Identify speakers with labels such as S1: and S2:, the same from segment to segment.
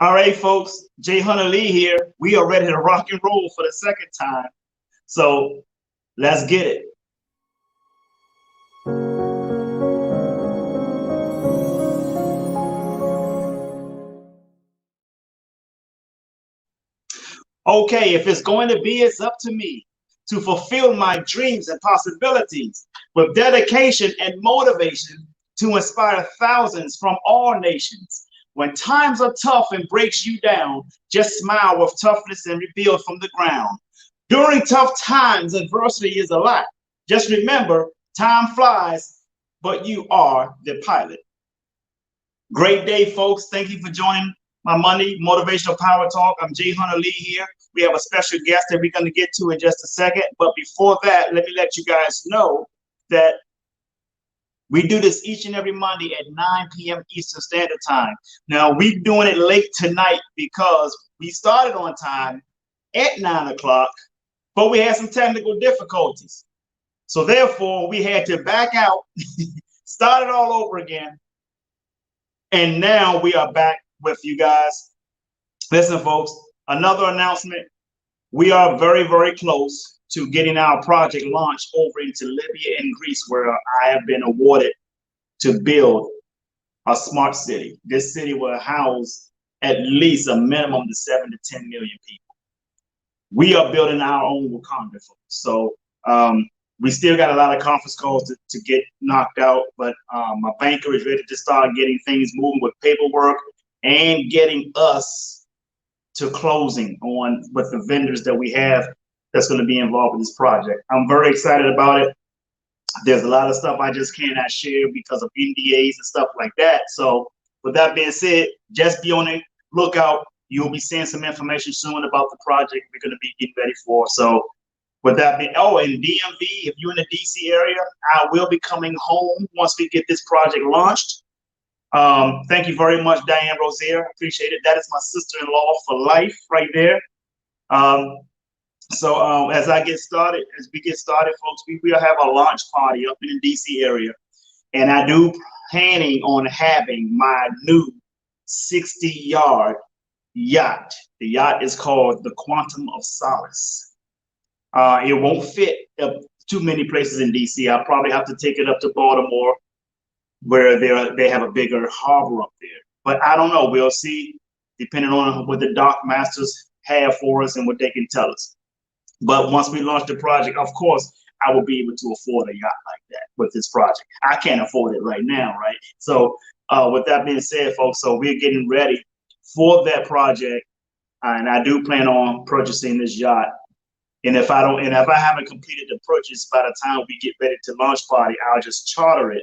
S1: All right, folks, Jay Hunter Lee here. We are ready to rock and roll for the second time. So let's get it. Okay, if it's going to be, it's up to me to fulfill my dreams and possibilities with dedication and motivation to inspire thousands from all nations. When times are tough and breaks you down, just smile with toughness and rebuild from the ground. During tough times, adversity is a lot. Just remember, time flies, but you are the pilot. Great day, folks. Thank you for joining my Monday Motivational Power Talk. I'm Jay Hunter Lee here. We have a special guest that we're going to get to in just a second. But before that, let me let you guys know that we do this each and every Monday at 9 p.m. Eastern Standard Time. Now, we're doing it late tonight because we started on time at 9 o'clock, but we had some technical difficulties. So therefore, we had to back out, start it all over again. And now we are back with you guys. Listen, folks, another announcement. We are very, very close to getting our project launched over into Libya and Greece, where I have been awarded to build a smart city. This city will house at least a minimum of 7 to 10 million people. We are building our own Wakanda, folks. So we still got a lot of conference calls to get knocked out, but my banker is ready to start getting things moving with paperwork and getting us to closing on with the vendors that we have that's going to be involved in this project. I'm very excited about it. There's a lot of stuff I just cannot share because of NDAs and stuff like that. So with that being said, just be on the lookout. You'll be seeing some information soon about the project we're going to be getting ready for. So with that being, oh, and DMV, if you're in the DC area, I will be coming home once we get this project launched. Thank you very much, Diane Rozier. I appreciate it. That is my sister-in-law for life right there. So as we get started, folks, we will have a launch party up in the DC area. And I do planning on having my new 60-yard yacht. The yacht is called the Quantum of Solace. It won't fit up too many places in DC. I'll probably have to take it up to Baltimore, where they have a bigger harbor up there. But I don't know. We'll see, depending on what the dock masters have for us and what they can tell us. But once we launch the project, of course, I will be able to afford a yacht like that with this project. I can't afford it right now, right? So with that being said, folks, so we're getting ready for that project, and I do plan on purchasing this yacht. And if I haven't completed the purchase by the time we get ready to launch party, I'll just charter it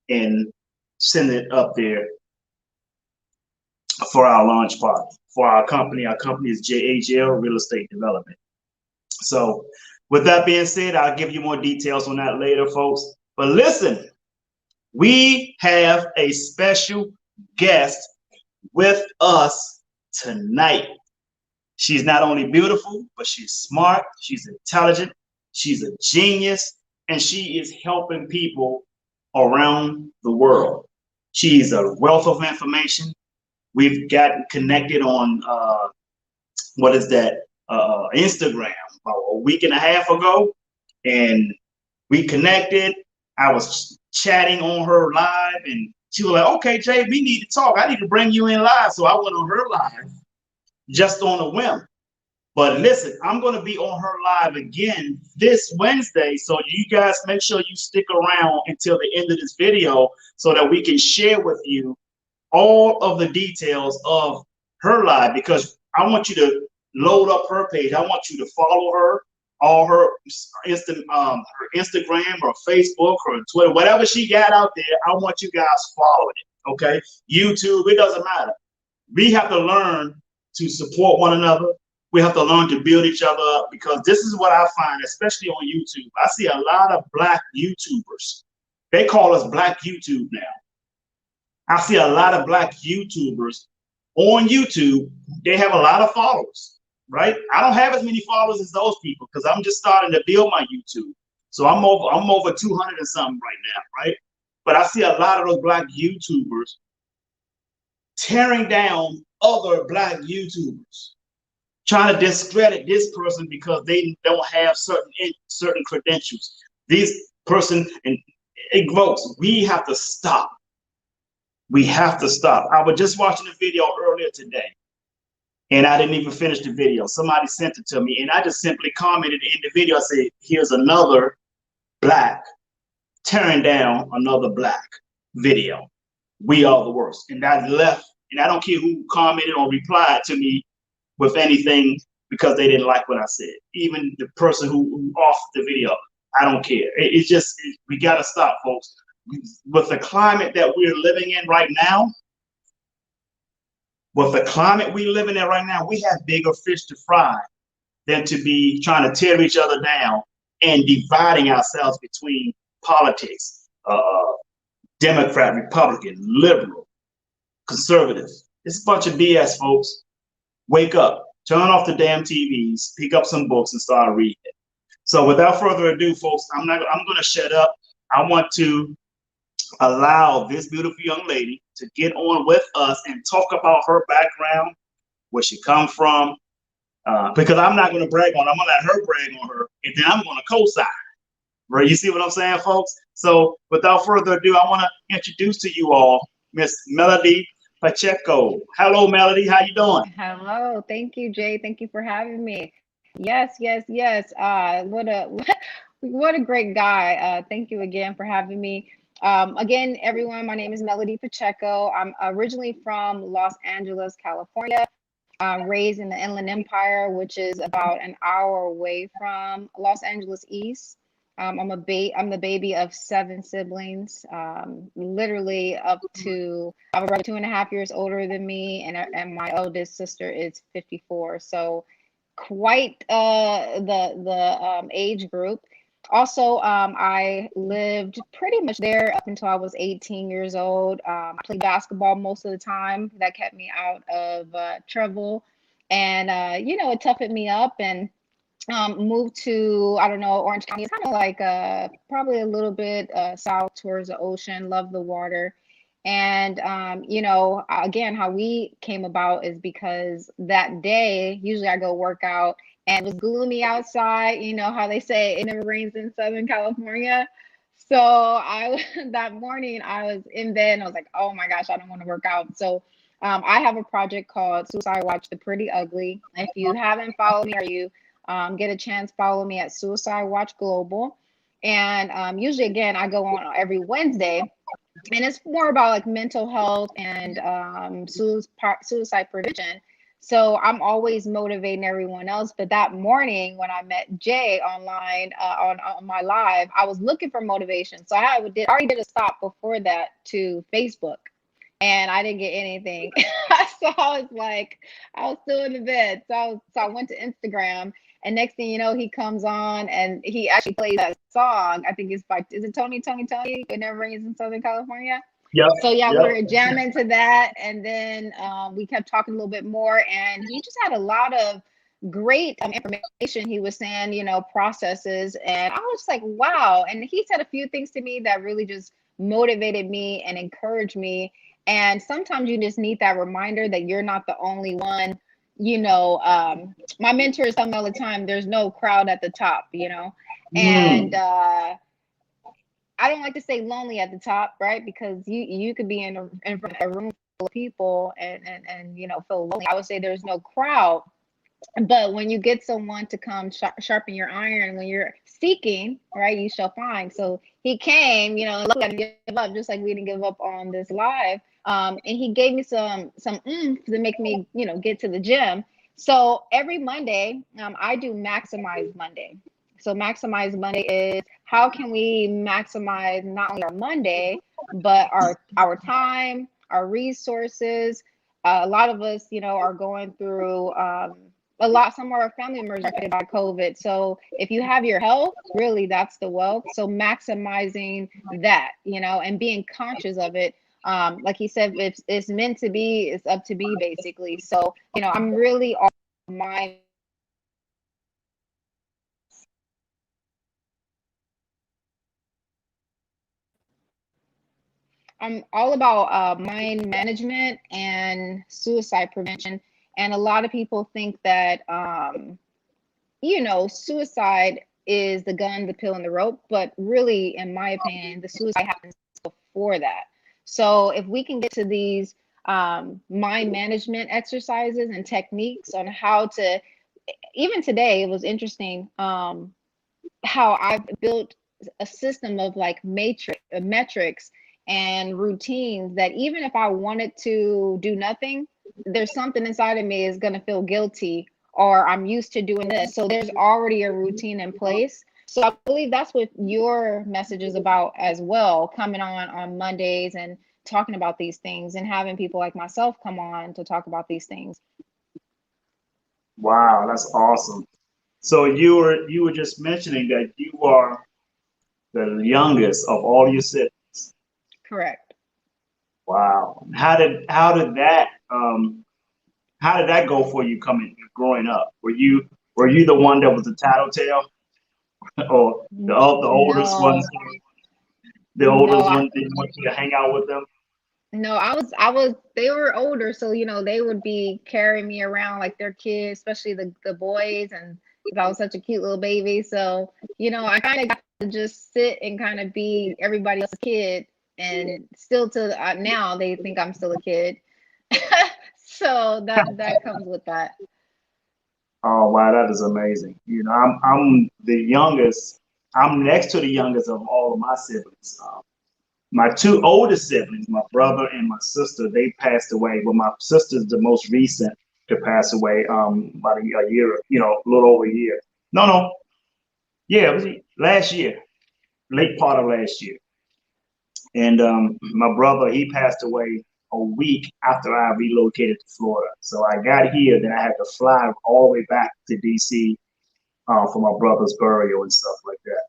S1: and send it up there for our launch party for our company. Our company is JHL Real Estate Development. So with that being said, I'll give you more details on that later, folks. But listen, we have a special guest with us tonight. She's not only beautiful, but she's smart, she's intelligent, she's a genius, and she is helping people around the world. She's a wealth of information. We've gotten connected on Instagram about a week and a half ago, and we connected. I was chatting on her live, and she was like, "Okay, Jay, we need to talk. I need to bring you in live." So I went on her live just on a whim. But listen, I'm going to be on her live again this Wednesday. So you guys make sure you stick around until the end of this video so that we can share with you all of the details of her live, because I want you to load up her page. I want you to follow her, all her Instagram, or Facebook, or Twitter, whatever she got out there. I want you guys following it. Okay, YouTube, it doesn't matter. We have to learn to support one another. We have to learn to build each other up, because this is what I find, especially on YouTube. I see a lot of Black YouTubers. They call us Black YouTube now. I see a lot of Black YouTubers on YouTube. They have a lot of followers, right? I don't have as many followers as those people because I'm just starting to build my YouTube. So I'm over 200 and something right now, right? But I see a lot of those Black YouTubers tearing down other black YouTubers, trying to discredit this person because they don't have certain credentials. These person and folks, we have to stop. We have to stop. I was just watching a video earlier today, and I didn't even finish the video. Somebody sent it to me, and I just simply commented in the video. I said, "Here's another black tearing down another black video. We are the worst." And I left, and I don't care who commented or replied to me with anything because they didn't like what I said. Even the person who off the video, I don't care. It's just, we got to stop, folks. With the climate that we're living in right now, we have bigger fish to fry than to be trying to tear each other down and dividing ourselves between politics, Democrat, Republican, liberal, conservative. It's a bunch of BS, folks. Wake up, turn off the damn TVs, pick up some books and start reading. So without further ado, folks, I'm going to shut up. I want to allow this beautiful young lady to get on with us and talk about her background, where she come from, because I'm not going to brag on her. I'm going to let her brag on her, and then I'm going to co-sign. Right? You see what I'm saying, folks? So without further ado, I want to introduce to you all Miss Melody Pacheco. Hello, Melody. How you doing?
S2: Hello. Thank you, Jay. Thank you for having me. Yes, yes, yes. What a what a great guy. Thank you again for having me. Again, everyone, my name is Melody Pacheco. I'm originally from Los Angeles, California. Raised in the Inland Empire, which is about an hour away from Los Angeles East. I'm the baby of 7 siblings. Literally up to I have a brother 2.5 years older than me, and my oldest sister is 54. So quite the age group. Also, I lived pretty much there up until I was 18 years old. I played basketball most of the time. That kept me out of trouble, and it toughened me up. And moved to, I don't know, Orange County. It's kind of like probably a little bit south towards the ocean. Love the water. And again, how we came about is because that day, usually I go work out and it was gloomy outside. You know how they say it never rains in Southern California. So that morning I was in bed and I was like, oh my gosh, I don't want to work out. So I have a project called Suicide Watch the Pretty Ugly. If you haven't followed me or you get a chance, follow me at Suicide Watch Global. And usually, again, I go on every Wednesday, and it's more about like mental health and suicide prevention. So I'm always motivating everyone else. But that morning when I met Jay online on my live, I was looking for motivation. So already did a stop before that to Facebook, and I didn't get anything. So I was like, I was still in the bed. So I went to Instagram, and next thing you know, he comes on and he actually plays that song. I think it's by, is it Tony, Tony, Tony? It Never Rains in Southern California.
S1: Yep.
S2: So yeah, we
S1: Yep.
S2: were jamming to that, and then we kept talking a little bit more, and he just had a lot of great information. He was saying, processes, and I was just like, wow. And he said a few things to me that really just motivated me and encouraged me. And sometimes you just need that reminder that you're not the only one. My mentors tell me all the time, there's no crowd at the top. And
S1: Mm.
S2: I don't like to say lonely at the top, right? Because you could be in front of a room full of people and feel lonely. I would say there's no crowd, but when you get someone to come sharpen your iron, when you're seeking, right, you shall find. So he came, and luckily I didn't give up, just like we didn't give up on this live. And he gave me some oomph to make me, get to the gym. So every Monday, I do Maximize Monday. So Maximize Monday is how can we maximize not only our Monday, but our time, our resources. A lot of us, are going through some of our family members are affected by COVID. So if you have your health, really that's the wealth. So maximizing that, and being conscious of it. Like he said, if it's meant to be, it's up to be basically. So, I'm really all mind. I'm all about mind management and suicide prevention. And a lot of people think that, suicide is the gun, the pill, and the rope. But really, in my opinion, the suicide happens before that. So if we can get to these mind management exercises and techniques on how to, even today, it was interesting. How I've built a system of like metrics and routines that even if I wanted to do nothing, there's something inside of me is going to feel guilty, or I'm used to doing this. So there's already a routine in place. So I believe that's what your message is about as well, coming on Mondays and talking about these things and having people like myself come on to talk about these things.
S1: Wow, that's awesome. So you were just mentioning that you are the youngest of all your siblings.
S2: Correct.
S1: Wow. How did that go for you coming growing up? Were you the one that was the tattletale, or the oldest
S2: No,
S1: ones? The oldest
S2: no,
S1: ones didn't want you to hang out with them.
S2: no, I was, they were older, so they would be carrying me around like their kids, especially the boys, and because I was such a cute little baby. So, I kind of got to just sit and kind of be everybody else's kid, and still to now they think I'm still a kid. So that comes with that.
S1: Oh wow, that is amazing. I'm the youngest. I'm next to the youngest of all of my siblings. My two oldest siblings, my brother and my sister, they passed away. But my sister's the most recent to pass away. About a year, a little over a year. No, no, yeah, it was last year, late part of last year. And my brother, he passed away a week after I relocated to Florida. So I got here, then I had to fly all the way back to DC for my brother's burial and stuff like that.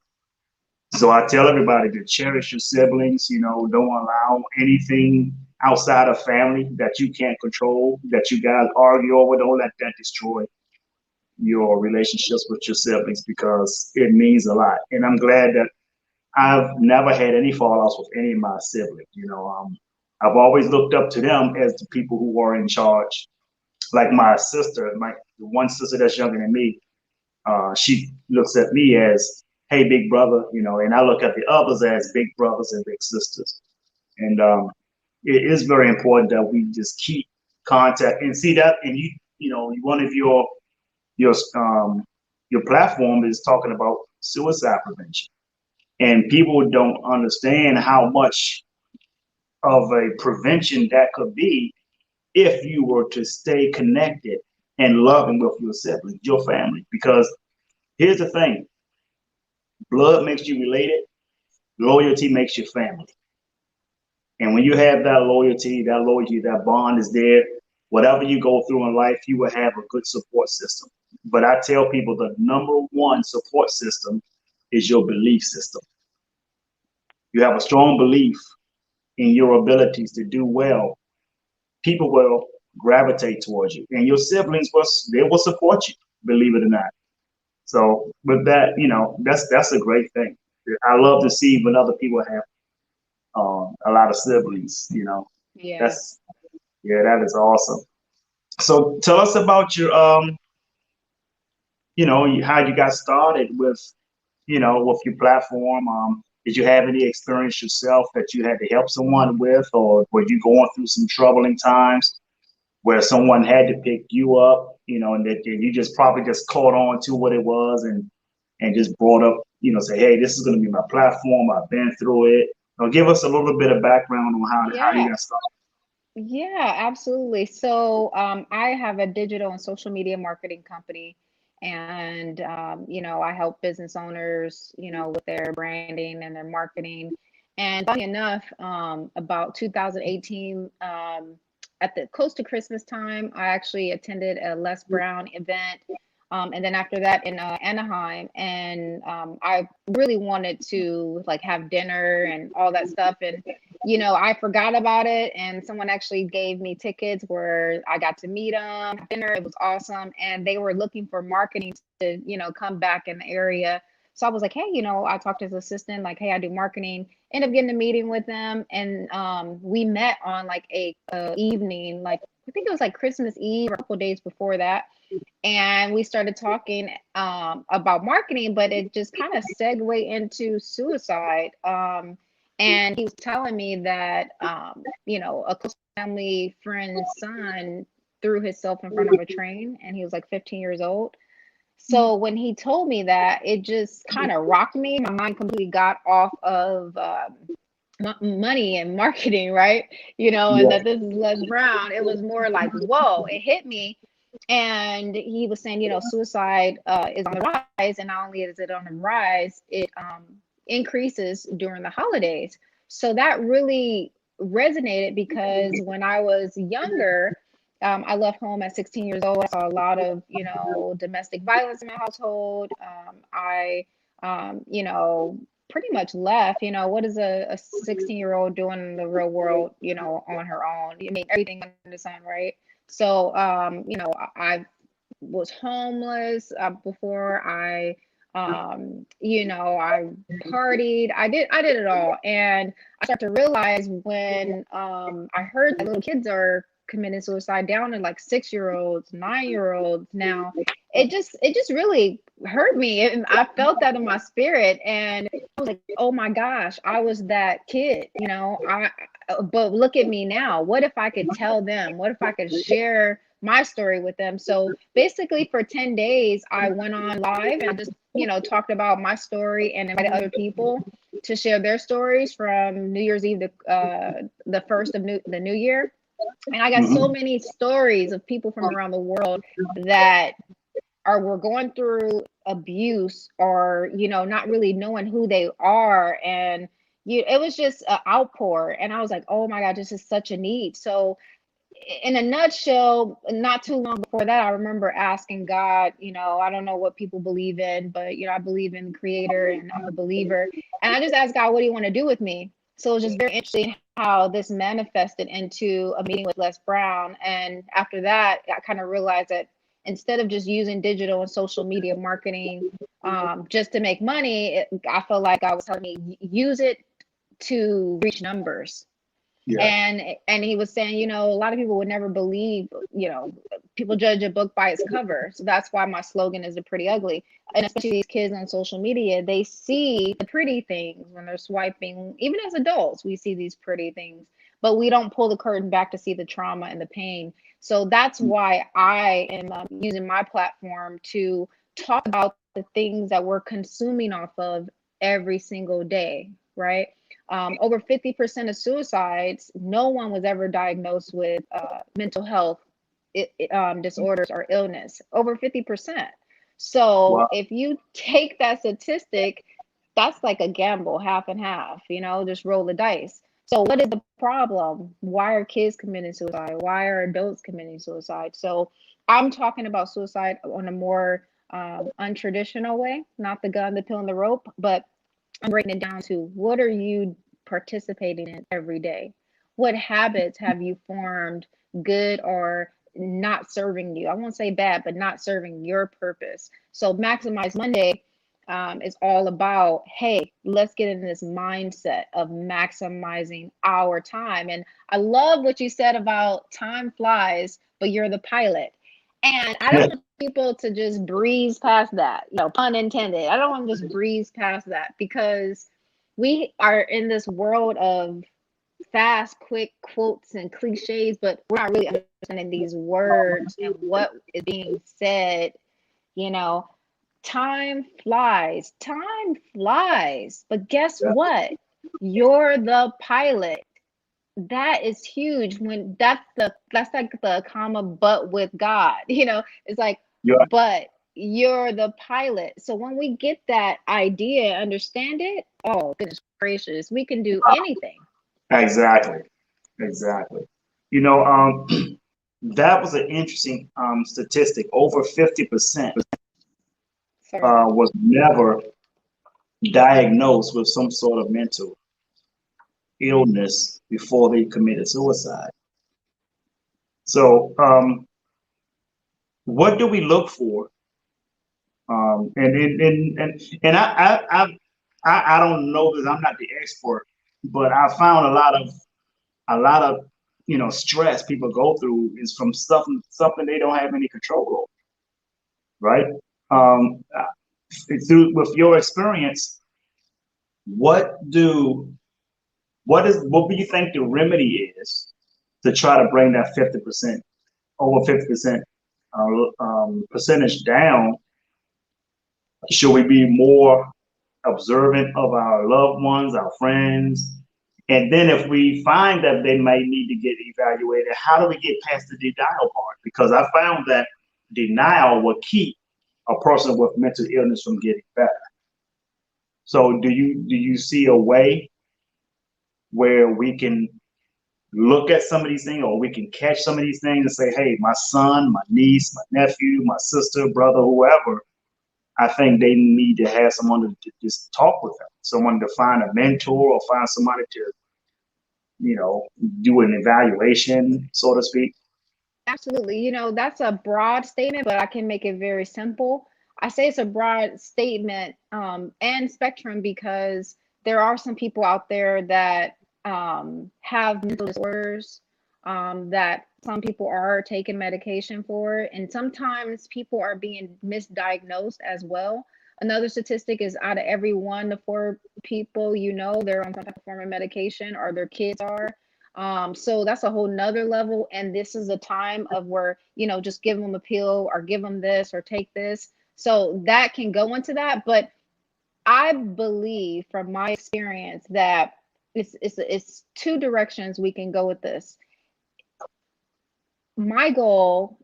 S1: So I tell everybody to cherish your siblings. Don't allow anything outside of family that you can't control, that you guys argue over. Don't let that destroy your relationships with your siblings, because it means a lot. And I'm glad that I've never had any fallouts with any of my siblings. I've always looked up to them as the people who are in charge. Like my sister, my the one sister that's younger than me, she looks at me as, "Hey, big brother," and I look at the others as big brothers and big sisters. And it is very important that we just keep contact and see that. And one of your um, your platform is talking about suicide prevention, and people don't understand how much of a prevention that could be if you were to stay connected and loving with your siblings, your family. Because here's the thing: blood makes you related, loyalty makes you family. And when you have that loyalty, that bond is there, whatever you go through in life, you will have a good support system. But I tell people the number one support system is your belief system. You have a strong belief in your abilities to do well, people will gravitate towards you, and your siblings will support you, believe it or not. So with that, that's a great thing. I love to see when other people have a lot of siblings.
S2: Yeah.
S1: That's Yeah, that is awesome. So tell us about how you got started with your platform. Did you have any experience yourself that you had to help someone with, or were you going through some troubling times where someone had to pick you up, and that you just probably just caught on to what it was, and just brought up, say, hey, this is going to be my platform. I've been through it. Give us a little bit of background on how you
S2: Yeah.
S1: got started.
S2: Yeah, absolutely. So I have a digital and social media marketing company, and I help business owners, with their branding and their marketing. And funny enough, about 2018, at the close to Christmas time, I actually attended a Les Brown event. And then after that in Anaheim, and I really wanted to like have dinner and all that stuff, and I forgot about it, and someone actually gave me tickets where I got to meet them, have dinner. It was awesome, and they were looking for marketing to, come back in the area. So I was like, hey, I talked to his assistant, like, hey, I do marketing. End up getting a meeting with him, and we met on like a evening, like I think it was like Christmas Eve or a couple days before that, and we started talking about marketing, but it just kind of segued into suicide. And he was telling me that a close family friend's son threw himself in front of a train, and he was like 15 years old. So when he told me that, it just kind of rocked me. My mind completely got off of money and marketing, right? And that this is Les Brown. It was more like, whoa, it hit me. And he was saying, suicide is on the rise, and not only is it on the rise, it increases during the holidays. So that really resonated, because when I was younger, I left home at 16 years old. I saw a lot of, domestic violence in my household. I, pretty much left. What is a 16-year-old doing in the real world, on her own? I mean, everything under the sun, right? So, I was homeless before I partied. I did it all. And I started to realize when I heard that little kids are committing suicide down to like 6-year-olds, 9-year-olds now, it just really hurt me. I felt that in my spirit, and I was like, oh my gosh, I was that kid, but look at me now. What if I could tell them? What if I could share my story with them? So basically for 10 days, I went on live and I just, talked about my story and invited other people to share their stories from New Year's Eve to the first of the new year. And I got so many stories of people from around the world that were going through abuse, or not really knowing who they are, and it was just an outpour. And I was like, oh my god, this is such a need. So in a nutshell, not too long before that, I remember asking God, I don't know what people believe in, but I believe in the creator, and I'm a believer. And I just asked God, what do you want to do with me? So it was just very interesting how this manifested into a meeting with Les Brown. And after that, I kind of realized that instead of just using digital and social media marketing just to make money, I felt like God was telling me, use it to reach numbers.
S1: Yeah.
S2: And he was saying, a lot of people would never believe, people judge a book by its cover. So that's why my slogan is "The Pretty Ugly." And especially these kids on social media, they see the pretty things when they're swiping. Even as adults, we see these pretty things, but we don't pull the curtain back to see the trauma and the pain. So that's why I am using my platform to talk about the things that we're consuming off of every single day, right? Over 50% of suicides, no one was ever diagnosed with mental health disorders or illness. Over 50%. So
S1: Wow.
S2: if you take that statistic, that's like a gamble, half and half, just roll the dice. So what is the problem? Why are kids committing suicide? Why are adults committing suicide? So I'm talking about suicide on a more untraditional way, not the gun, the pill, and the rope, but I'm breaking it down to, what are you participating in every day? What habits have you formed, good or not serving you? I won't say bad, but not serving your purpose. So Maximize Monday is all about, hey, let's get in this mindset of maximizing our time. And I love what you said about time flies, but you're the pilot. And I don't want people to just breeze past that, pun intended. I don't want to just breeze past that, because we are in this world of fast, quick quotes and cliches, but we're not really understanding these words and what is being said. Time flies, but guess what? You're the pilot. That is huge. When that's like the comma, but with God, it's like,
S1: Yeah.
S2: but you're the pilot. So when we get that idea, understand it, oh goodness gracious, we can do anything.
S1: Exactly. Exactly. You know, that was an interesting statistic. Over 50%
S2: Sorry.
S1: was never diagnosed with some sort of mental illness before they committed suicide. So, what do we look for And I don't know this. I'm not the expert, but I found a lot of stress people go through is from something they don't have any control over, right? Um, through with your experience, what do what do you think the remedy is to try to bring that 50% over 50% percentage down? Should we be more observant of our loved ones, our friends? And then if we find that they may need to get evaluated, how do we get past the denial part? Because I found that denial will keep a person with mental illness from getting better. So do you see a way where we can look at some of these things, or we can catch some of these things and say, hey, my son, my niece, my nephew, my sister, brother, whoever, I think they need to have someone to just talk with them, someone to find a mentor or find somebody to, do an evaluation, so to speak.
S2: Absolutely. That's a broad statement, but I can make it very simple. I say it's a broad statement and spectrum because there are some people out there that have mental disorders, that some people are taking medication for, and sometimes people are being misdiagnosed as well. Another statistic is out of every 1 to 4 people, they're on some type of form of medication or their kids are. So that's a whole nother level. And this is a time of where, just give them a pill or give them this or take this. So that can go into that. But I believe from my experience that it's two directions we can go with this. My goal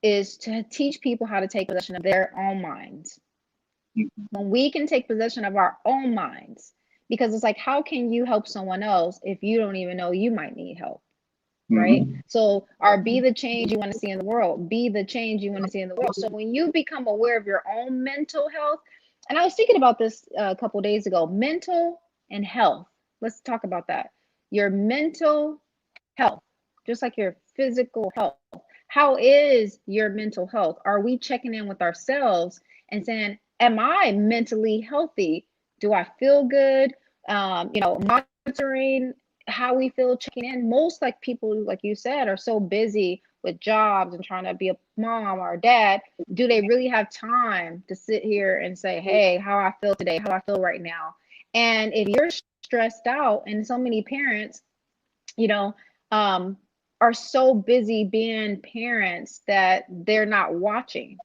S2: is to teach people how to take possession of their own minds. When we can take possession of our own minds, because it's like, how can you help someone else if you don't even know you might need help? Right?
S1: Mm-hmm.
S2: So, or be the change you want to see in the world. Be the change you want to see in the world. So when you become aware of your own mental health, and I was thinking about this a couple of days ago, mental and health. Let's talk about that. Your mental health, just like your physical health. How is your mental health? Are we checking in with ourselves and saying, am I mentally healthy? Do I feel good? Monitoring how we feel, checking in. Most like people, like you said, are so busy with jobs and trying to be a mom or a dad. Do they really have time to sit here and say, hey, how I feel today, how I feel right now? And if you're stressed out, and so many parents, you know, are so busy being parents that they're not watching.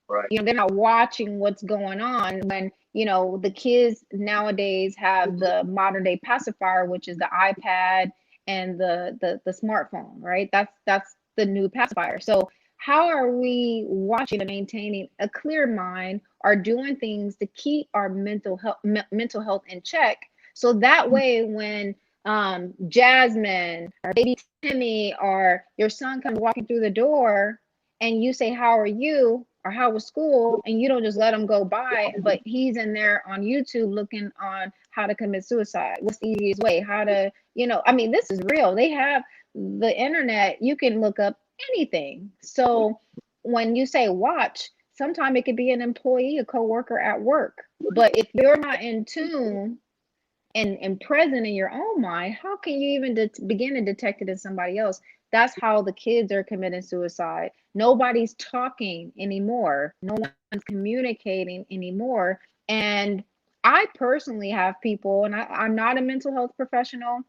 S1: Right.
S2: They're not watching what's going on when, the kids nowadays have the modern day pacifier, which is the iPad and the smartphone, right? That's the new pacifier. So how are we watching and maintaining a clear mind, or doing things to keep our mental health in check? So that way, when Jasmine or baby Timmy or your son comes walking through the door and you say, how are you? Or how was school? And you don't just let him go by, but he's in there on YouTube looking on how to commit suicide. What's the easiest way? How to, this is real. They have the internet. You can look up anything. So when you say watch, sometimes it could be an employee, a coworker at work. But if you're not in tune and present in your own mind, how can you even begin to detect it in somebody else? That's how the kids are committing suicide. Nobody's talking anymore. No one's communicating anymore. And I personally have people, and I'm not a mental health professional.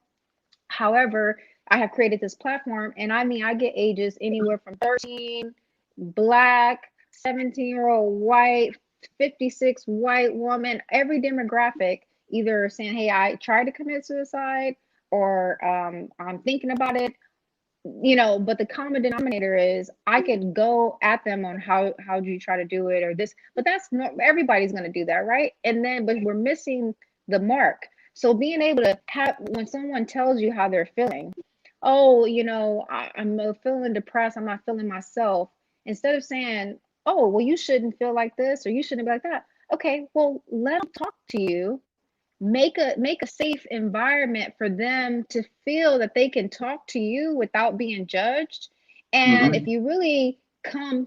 S2: However, I have created this platform, and I get ages anywhere from 13, black, 17-year-old white, 56 white woman, every demographic, either saying, hey, I tried to commit suicide, or I'm thinking about it, but the common denominator is I could go at them on how do you try to do it or this, but that's not everybody's going to do that, right? And then, but we're missing the mark. So being able to have, when someone tells you how they're feeling, oh, I'm feeling depressed, I'm not feeling myself, instead of saying, oh, well, you shouldn't feel like this or you shouldn't be like that. Okay, well, let them talk to you. Make a safe environment for them to feel that they can talk to you without being judged. And if
S1: Mm-hmm.
S2: you really come,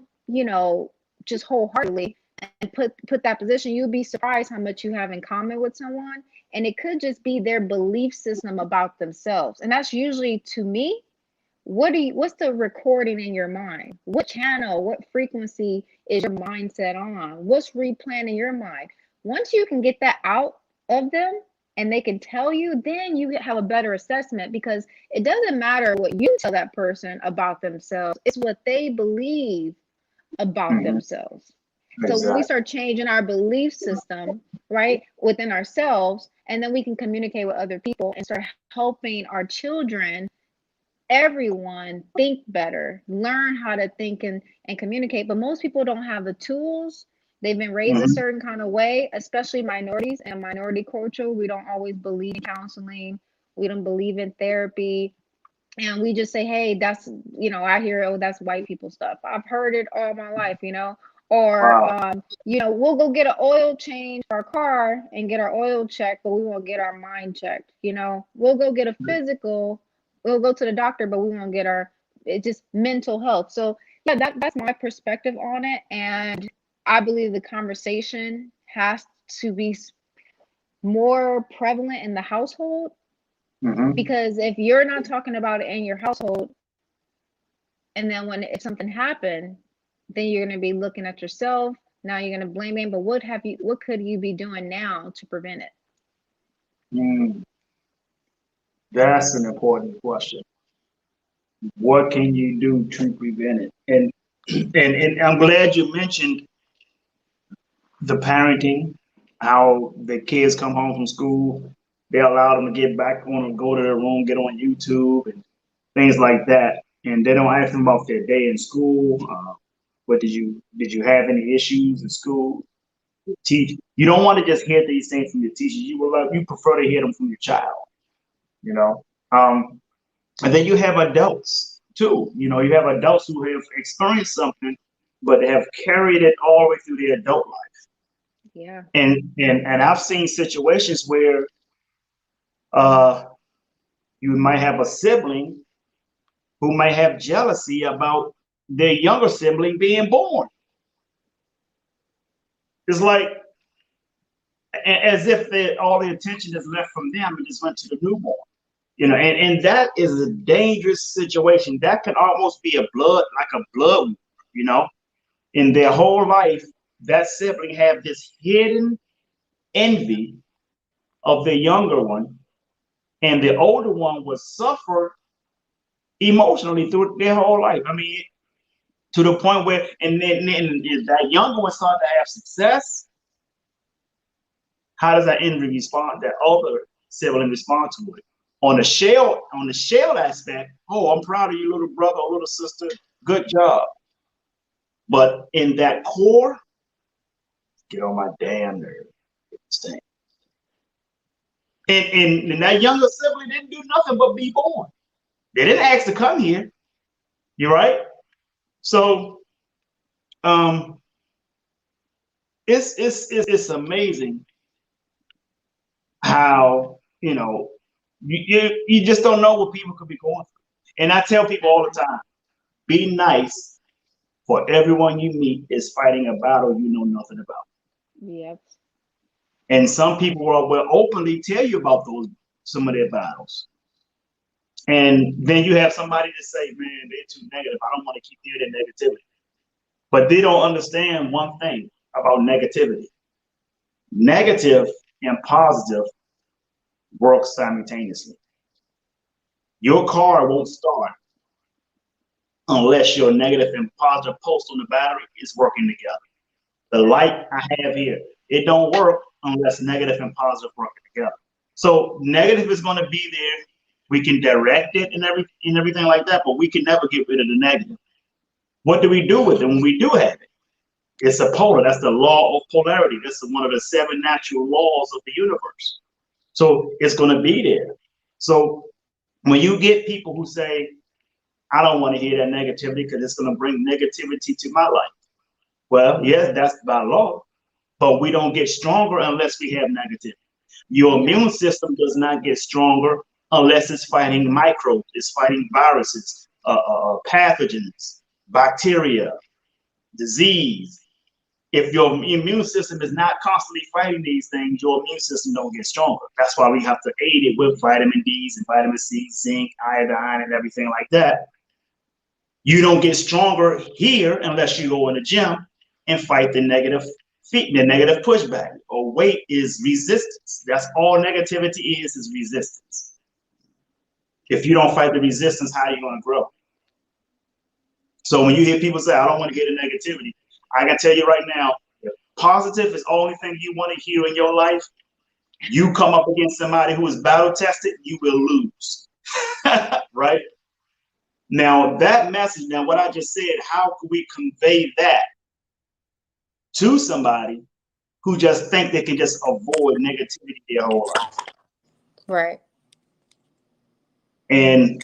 S2: just wholeheartedly, and put that position, you'll be surprised how much you have in common with someone. And it could just be their belief system about themselves. And that's usually, to me, what's the recording in your mind? What channel, what frequency is your mindset on? What's replaying in your mind? Once you can get that out of them and they can tell you, then you have a better assessment, because it doesn't matter what you tell that person about themselves. It's what they believe about themselves. So when we start changing our belief system, right, within ourselves, and then we can communicate with other people and start helping our children, everyone, think better, learn how to think and communicate. But most people don't have the tools. They've been raised a certain kind of way, especially minorities and minority culture. We don't always believe in counseling. We don't believe in therapy. And we just say, hey, that's, I hear, oh, that's white people stuff. I've heard it all my life, or, we'll go get an oil change for our car and get our oil checked, but we won't get our mind checked. We'll go get a physical, we'll go to the doctor, but we won't get it's just mental health. So yeah, that's my perspective on it. And I believe the conversation has to be more prevalent in the household. Because if you're not talking about it in your household, and then if something happened, then you're going to be looking at yourself. Now you're going to blame him. But what could you be doing now to prevent it?
S1: That's an important question. What can you do to prevent it? And I'm glad you mentioned the parenting, how the kids come home from school, they allow them to get back on and go to their room, get on YouTube and things like that. And they don't ask them about their day in school. What did you have any issues in school? You don't want to just hear these things from your teachers. You prefer to hear them from your child, and then you have adults too. You have adults who have experienced something, but have carried it all the way through their adult life.
S2: Yeah.
S1: And I've seen situations where you might have a sibling who might have jealousy about their younger sibling being born. It's like as if all the attention is left from them and just went to the newborn. And that is a dangerous situation. That can almost be like a blood, in their whole life, that sibling have this hidden envy of the younger one, and the older one will suffer emotionally through their whole life. I mean, to the point where, and then if that younger one starts to have success, how does that envy respond? That older sibling respond to it? On the shell aspect, oh, I'm proud of you, little brother or little sister. Good job. But in that core, get on my damn nerves. And that younger sibling didn't do nothing but be born. They didn't ask to come here. You're right. So it's amazing how you just don't know what people could be going through. And I tell people all the time, be nice, for everyone you meet is fighting a battle you know nothing about.
S2: Yep.
S1: And some people will openly tell you about some of their battles. And then you have somebody to say, man, they're too negative. I don't want to keep hearing that negativity. But they don't understand one thing about negativity. Negative and positive work simultaneously. Your car won't start unless your negative and positive post on the battery is working together. The light I have here, it don't work unless negative and positive working together. So negative is going to be there. We can direct it and everything like that, but we can never get rid of the negative. What do we do with it when we do have it? It's a polar. That's the law of polarity. That's one of the 7 natural laws of the universe. So it's going to be there. So when you get people who say, I don't want to hear that negativity because it's going to bring negativity to my life. Well, yes, that's by law, but we don't get stronger unless we have negativity. Your immune system does not get stronger unless it's fighting microbes, it's fighting viruses, pathogens, bacteria, disease. If your immune system is not constantly fighting these things, your immune system don't get stronger. That's why we have to aid it with vitamin D's and vitamin C, zinc, iodine, and everything like that. You don't get stronger here unless you go in the gym and fight the negative feet, the negative pushback. Or weight is resistance. That's all negativity is resistance. If you don't fight the resistance, how are you going to grow? So when you hear people say, I don't want to get into negativity, I can tell you right now, if positive is the only thing you want to hear in your life, you come up against somebody who is battle tested, you will lose. Right? Now, that message, now what I just said, how could we convey that to somebody who just think they can just avoid negativity their whole life?
S2: Right.
S1: And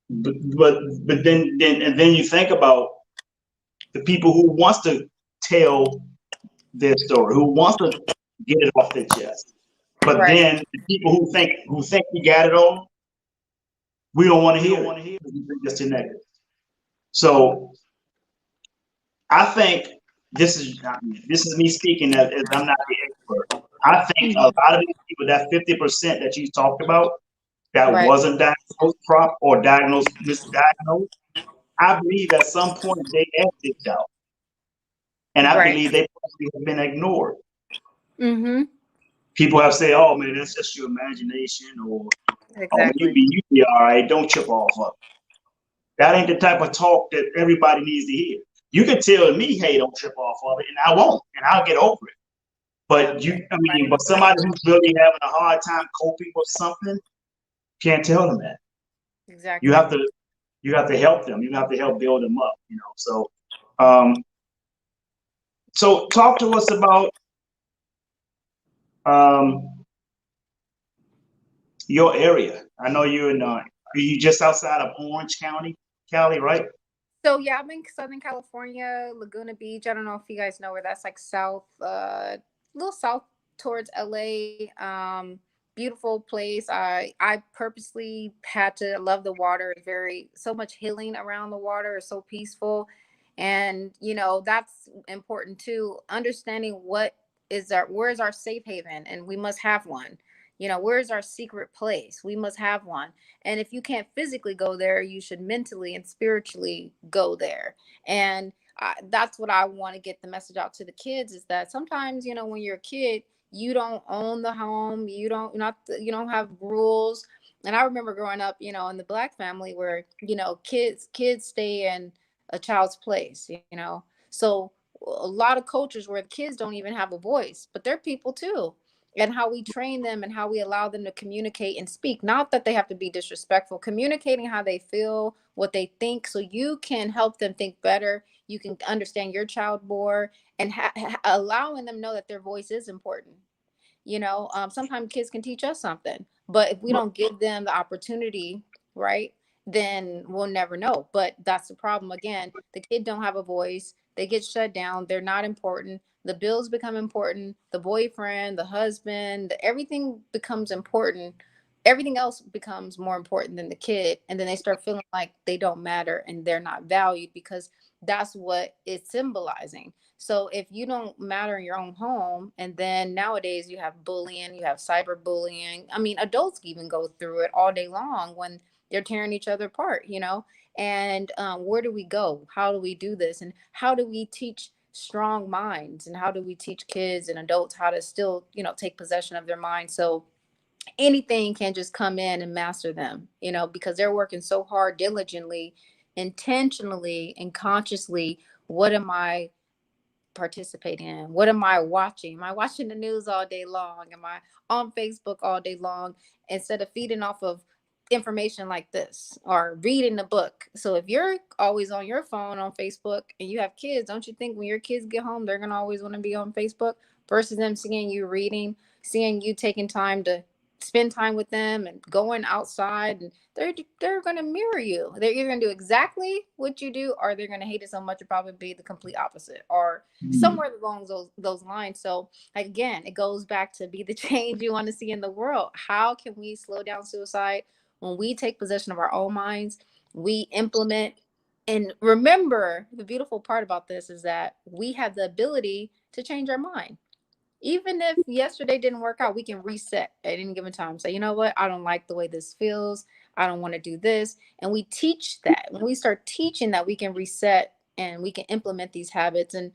S1: but then you think about the people who wants to tell their story, who wants to get it off their chest. But
S2: Right.
S1: then the people who think we got it all, we don't want to hear it. We think it's too negative. So I think this is me speaking as I'm not the expert. I think a lot of these people, that 50% that you talked about, that
S2: Right.
S1: wasn't diagnosed prop or misdiagnosed, I believe at some point they acted out. And I
S2: Right.
S1: believe they probably have been ignored.
S2: Mm-hmm.
S1: People have said, oh man, that's just your imagination, or oh man,
S2: Exactly.
S1: you be all right, don't trip off of it. That ain't the type of talk that everybody needs to hear. You can tell me, hey, don't trip off of it, and I won't, and I'll get over it. But but somebody who's really having a hard time coping with something, can't tell them that.
S2: Exactly.
S1: You have to help them. You have to help build them up. So talk to us about um, your area. I know you're in. Are you just outside of Orange County, Cali, right?
S2: So yeah, I'm in Southern California, Laguna Beach. I don't know if you guys know where that's like south, little south towards LA. Beautiful place. I purposely had to love the water. It's very so much healing around the water. It's so peaceful, and that's important too. Understanding where's our safe haven, and we must have one. Where's our secret place? We must have one. And if you can't physically go there, you should mentally and spiritually go there. And that's what I want to get the message out to the kids is that sometimes, when you're a kid, you don't own the home, you don't have rules. And I remember growing up, in the Black family where, kids stay in a child's place, So a lot of cultures where the kids don't even have a voice, but they're people too, and how we train them and how we allow them to communicate and speak. Not that they have to be disrespectful, communicating how they feel, what they think, so you can help them think better. You can understand your child more, and allowing them know that their voice is important. Sometimes kids can teach us something, but if we don't give them the opportunity, right, then we'll never know. But that's the problem. Again, the kid don't have a voice. They get shut down. They're not important. The bills become important. The boyfriend, the husband, everything becomes important. Everything else becomes more important than the kid. And then they start feeling like they don't matter and they're not valued, because that's what it's symbolizing. So if you don't matter in your own home, and then nowadays you have bullying, you have cyberbullying. I mean, adults even go through it all day long when they're tearing each other apart, And where do we go? How do we do this? And how do we teach strong minds? And how do we teach kids and adults how to still, take possession of their mind? So anything can just come in and master them, because they're working so hard, diligently, intentionally, and consciously. What am I participate in? What am I watching? Am I watching the news all day long? Am I on Facebook all day long instead of feeding off of information like this or reading the book? So if you're always on your phone on Facebook and you have kids, don't you think when your kids get home, they're going to always want to be on Facebook versus them seeing you reading, seeing you taking time to spend time with them and going outside, and they're going to mirror you. They're either going to do exactly what you do, or they're going to hate it so much it'll probably be the complete opposite, or somewhere along those lines. So again, it goes back to be the change you want to see in the world. How can we slow down suicide? When we take possession of our own minds, we implement
S3: And remember, the beautiful part about this is that we have the ability to change our mind. Even if yesterday didn't work out, we can reset at any given time. Say, you know what? I don't like the way this feels. I don't want to do this. And we teach that. When we start teaching that, we can reset and we can implement these habits. And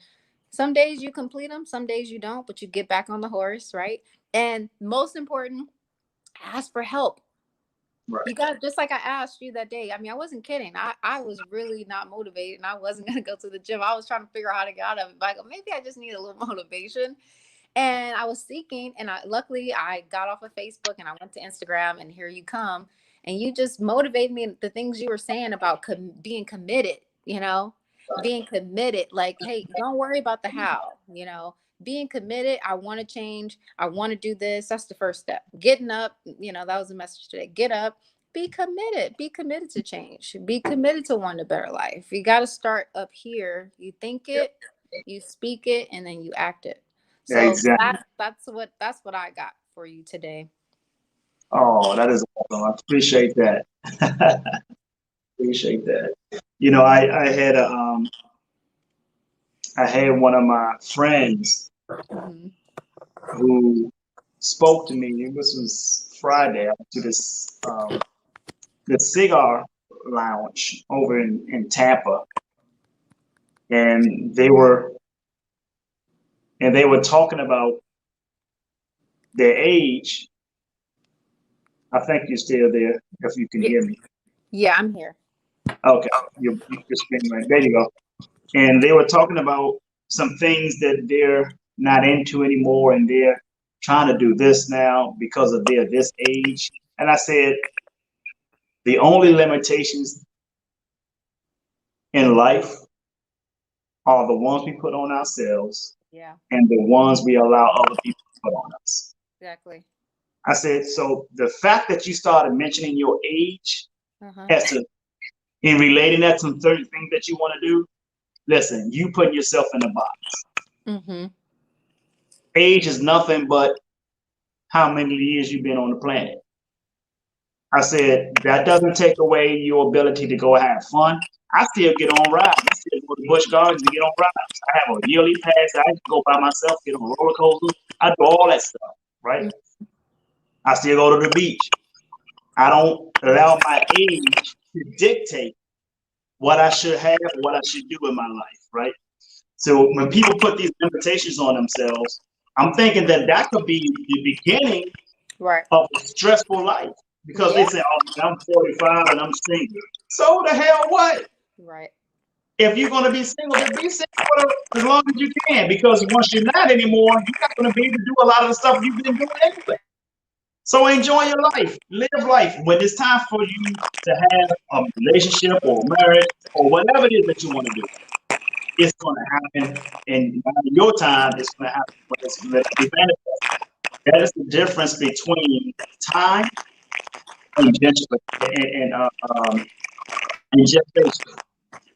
S3: some days you complete them, some days you don't, but you get back on the horse, right? And most important, ask for help.
S1: Right.
S3: You got, just like I asked you that day. I mean, I wasn't kidding. I was really not motivated and I wasn't going to go to the gym. I was trying to figure out how to get out of it. But maybe I just need a little motivation. And I was seeking, and luckily I got off of Facebook and I went to Instagram, and here you come. And you just motivated me. The things you were saying about being committed, being committed, like, hey, don't worry about the how, being committed. I want to change. I want to do this. That's the first step. Getting up, that was the message today. Get up, be committed to change, be committed to want a better life. You got to start up here. You think it, you speak it, and then you act it. So
S1: exactly.
S3: that's what I got for you today.
S1: Oh, that is awesome. I appreciate that. Appreciate that. I had one of my friends
S3: Mm-hmm.
S1: who spoke to me. This was Friday. I went to the cigar lounge over in Tampa, and they were talking about their age. I think you're still there, if you can
S3: Yeah.
S1: hear me.
S3: Yeah, I'm here.
S1: Okay, you're spinning right. There you go. And they were talking about some things that they're not into anymore, and they're trying to do this now because of their this age. And I said, the only limitations in life are the ones we put on ourselves
S3: Yeah,
S1: and the ones we allow other people to put on us.
S3: exactly.
S1: I said, so the fact that you started mentioning your age as to in relating that to some certain things that you want to do, listen, you putting yourself in a box.
S3: Mm-hmm.
S1: Age is nothing but how many years you've been on the planet. I said, that doesn't take away your ability to go have fun. I still get on rides. I still go to Busch Gardens and get on rides. I have a yearly pass. I go by myself, get on roller coasters. I do all that stuff, right?
S3: Mm-hmm.
S1: I still go to the beach. I don't allow my age to dictate what I should have or what I should do in my life, right? So when people put these limitations on themselves, I'm thinking that could be the beginning
S3: Right.
S1: of a stressful life, because they
S3: Yeah.
S1: say, "Oh, I'm 45 and I'm single." So the hell what?
S3: Right.
S1: If you're going to be single, then be single for as long as you can, because once you're not anymore, you're not going to be able to do a lot of the stuff you've been doing anyway. So enjoy your life, live life. When it's time for you to have a relationship or marriage or whatever it is that you want to do, it's going to happen in your time. It's going to happen when it's going to be manifested. That is the difference between time and gestation.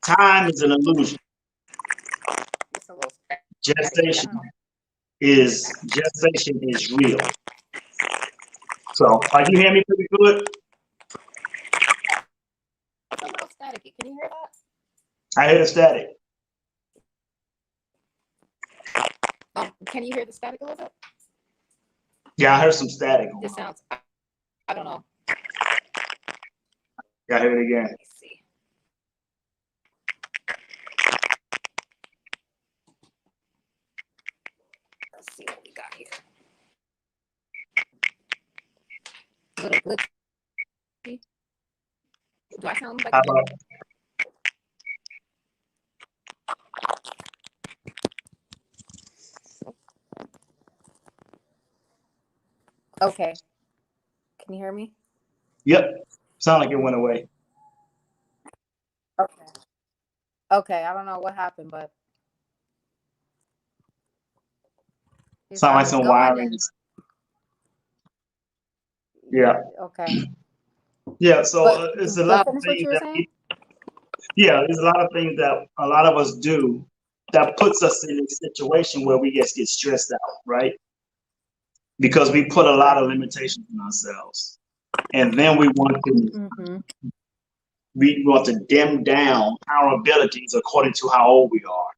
S1: Time is an illusion.
S3: It's a little staticky. I
S1: Gestation
S3: don't know.
S1: gestation is real. So, are you hearing me pretty good?
S3: It's a little staticky. Can you hear that?
S1: I hear the static.
S3: Can you hear the static a little bit?
S1: Yeah, I heard some static going
S3: This
S1: on.
S3: sounds. I don't know.
S1: Yeah, I hear it again.
S3: Let me see. Let's see what we got here. Little glitchy. Do I sound like?
S1: How about,
S3: Okay. Can you hear me?
S1: yep, sound like it went away.
S3: Okay. Okay. I don't know what happened, but
S1: Sound
S3: I
S1: like
S3: was
S1: some
S3: going
S1: wiring.
S3: in.
S1: Yeah,
S3: Okay.
S1: yeah. So
S3: But
S1: it's a
S3: but
S1: lot of
S3: finish what
S1: things
S3: you were
S1: that
S3: saying.
S1: there's a lot of things that a lot of us do that puts us in a situation where we just get stressed out, right? Because we put a lot
S3: Right.
S1: of limitations on ourselves, and then we want to
S3: Mm-hmm.
S1: we want to dim down our abilities according to how old we are,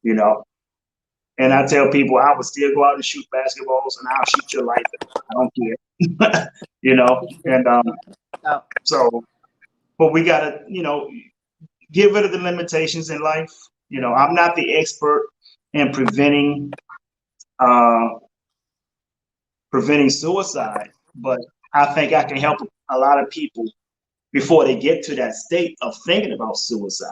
S1: you know. And I tell people I would still go out and shoot basketballs and I'll shoot your life. I don't care, you know. And
S3: Oh,
S1: so, but we gotta, you know, get rid of the limitations in life. You know, I'm not the expert in uh, preventing suicide, but I think I can help a lot of people before they get to that state of thinking about suicide.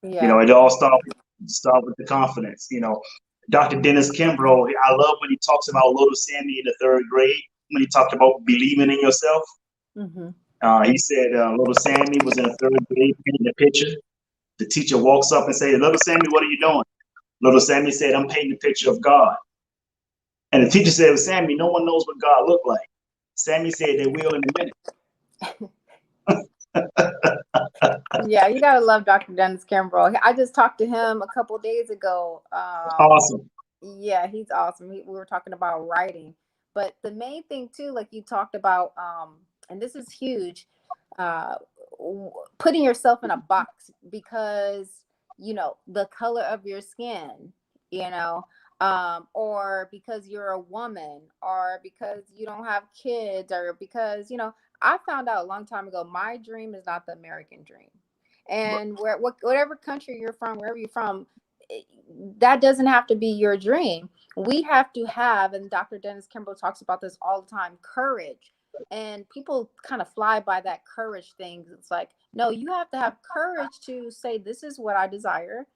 S1: You know,
S3: yeah.
S1: it all start with the confidence. You know, Dr. Dennis Kimbrough, I love when he talks about little Sammy in the third grade, when he talked about believing in yourself.
S3: Mm-hmm.
S1: He said little Sammy was in the third grade painting a picture. The teacher walks up and says, little Sammy, what are you doing? Little Sammy said, I'm painting a picture of God. And the teacher said, Sammy, no one knows what God looked like. Sammy said, they will in a minute.
S3: Yeah, you gotta love Dr. Dennis Kimbrough. I just talked to him a couple days ago.
S1: Awesome.
S3: Yeah, he's awesome. We were talking about writing, but the main thing too, like you talked about, and this is huge, uh, putting yourself in a box because the color of your skin, you know, or because you're a woman, or because you don't have kids, or because I found out a long time ago my dream is not the American dream, and whatever country you're from, wherever you're from, that doesn't have to be your dream. We have to have, and Dr. Dennis Kimbrough talks about this all the time, courage. And people kind of fly by that courage thing. It's like, no, you have to have courage to say, this is what I desire,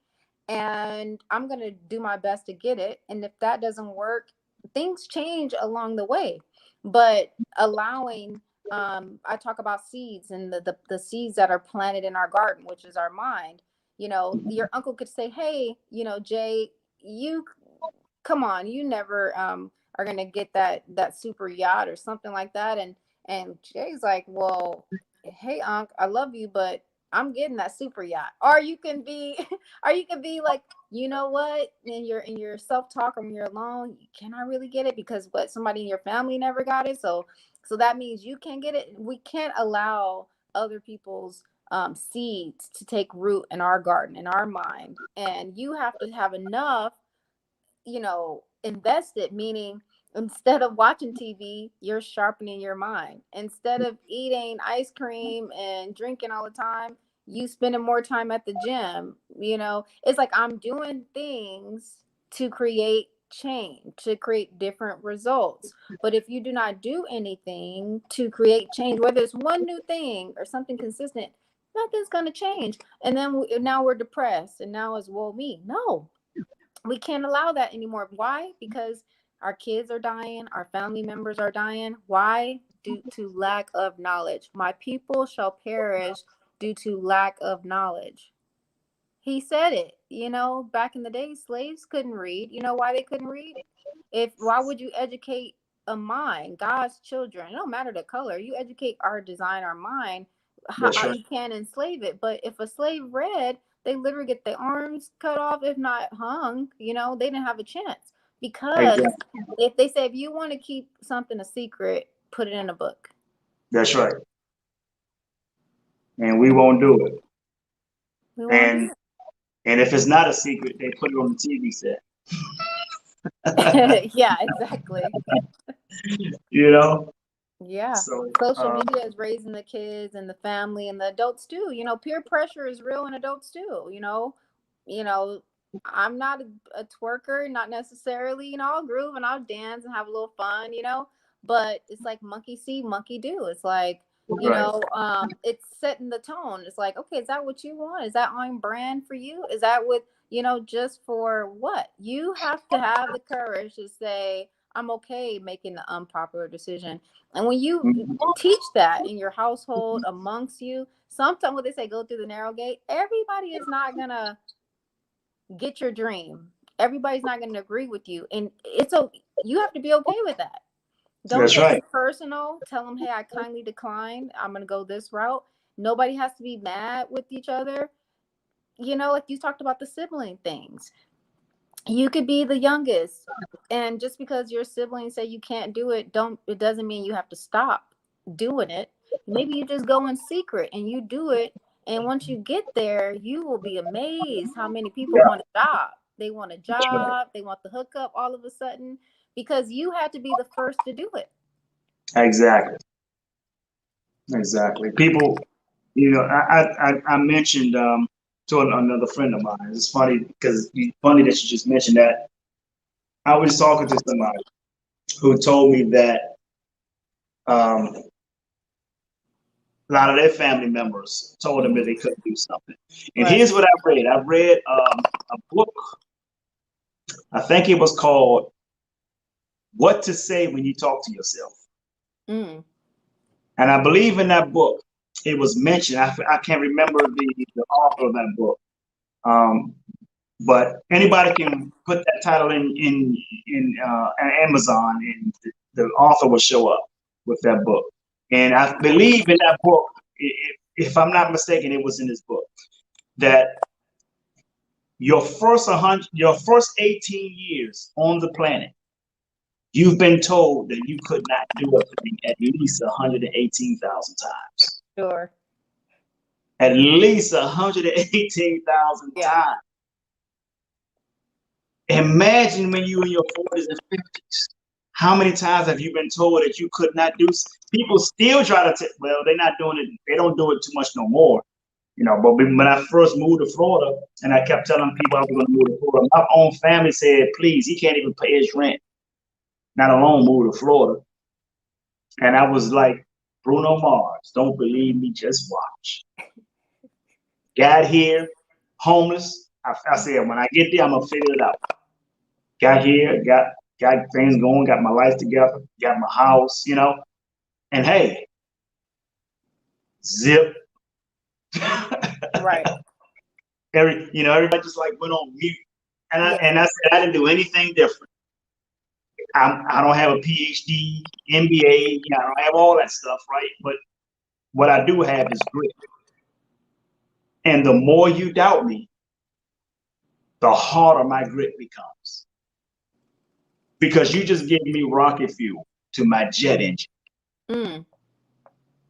S3: and I'm going to do my best to get it. And if that doesn't work, things change along the way. But allowing, I talk about seeds, and the seeds that are planted in our garden, which is our mind. Your uncle could say, hey, Jay, you come on, you never are gonna get that super yacht or something like that. And Jay's like, well, hey, Unc, I love you, but I'm getting that super yacht. Or you can be or you can be like, you know what, in your self-talk, or when you're alone, can I really get it? Because what, somebody in your family never got it, so that means you can't get it. We can't allow other people's seeds to take root in our garden, in our mind. And you have to have enough, invested, meaning instead of watching TV, you're sharpening your mind. Instead of eating ice cream and drinking all the time, you spending more time at the gym. It's like I'm doing things to create change, to create different results. But if you do not do anything to create change, whether it's one new thing or something consistent, nothing's going to change. And then now we're depressed, and now it's, well, me. No, we can't allow that anymore. Why? Because our kids are dying, our family members are dying. Why? Due to lack of knowledge. My people shall perish due to lack of knowledge. He said it. Back in the day, slaves couldn't read. You know why they couldn't read? Why would you educate a mind, God's children? It don't matter the color. You educate our design, our mind,
S1: That's
S3: how
S1: right.
S3: you can enslave it. But if a slave read, they literally get their arms cut off, if not hung. They didn't have a chance. Because
S1: Exactly.
S3: if they say, if you want to keep something a secret, put it in a book.
S1: That's right. And we won't do it.
S3: We won't do
S1: And and if it's not a secret, they put it on the TV set.
S3: it. Yeah, exactly.
S1: You know.
S3: Yeah.
S1: So
S3: Social media is raising the kids and the family and the adults too. Peer pressure is real in adults too. You know, I'm not a twerker, not necessarily. I'll groove and I'll dance and have a little fun, but it's like monkey see, monkey do. It's like,
S1: right.
S3: it's setting the tone. It's like, okay, is that what you want? Is that on brand for you? Is that what, just for what? You have to have the courage to say, I'm okay making the unpopular decision. And when you
S1: Mhm.
S3: teach that in your household, amongst you, sometimes what they say, go through the narrow gate, everybody is not gonna get your dream. Everybody's not gonna agree with you. And you have to be okay with that. Don't
S1: That's
S3: take
S1: right.
S3: it personal. Tell them, hey, I kindly decline. I'm gonna go this route. Nobody has to be mad with each other. Like you talked about the sibling things. You could be the youngest, and just because your siblings say you can't do it, it doesn't mean you have to stop doing it. Maybe you just go in secret and you do it. And once you get there, you will be amazed how many people
S1: Yeah,
S3: want a job. They want a
S1: that's right.
S3: job. They want the hookup all of a sudden because you had to be the first to do it.
S1: Exactly. Exactly. People, I mentioned to another friend of mine. It's funny because it's funny that you just mentioned that. I was talking to somebody who told me that a lot of their family members told them that they couldn't do something. And
S3: Right.
S1: here's what I read. I read a book. I think it was called "What to Say When You Talk to Yourself,"
S3: Mm.
S1: and I believe in that book it was mentioned. I can't remember the author of that book. Um, But anybody can put that title in Amazon, and the author will show up with that book. And I believe in that book, if I'm not mistaken, it was in this book that your first 18 years on the planet, you've been told that you could not do a thing at least 118,000 times.
S3: Sure.
S1: At least 118,000
S3: Yeah.
S1: times. Imagine when you in your 40s and 50s. How many times have you been told that you could not do? People still try to. Well, they're not doing it. They don't do it too much no more, But when I first moved to Florida, and I kept telling people I was going to move to Florida, my own family said, "Please, he can't even pay his rent. Not alone move to Florida." And I was like, Bruno Mars, don't believe me, just watch. Got here, homeless. I said, when I get there, I'm gonna figure it out. Got here, got things going, got my life together, got my house, and hey, zip.
S3: Right.
S1: Everybody just like went on mute, and
S3: Yeah.
S1: I said I didn't do anything different. I don't have a PhD, MBA, I don't have all that stuff, right? But what I do have is grit. And the more you doubt me, the harder my grit becomes. Because you just give me rocket fuel to my jet engine.
S3: Mm.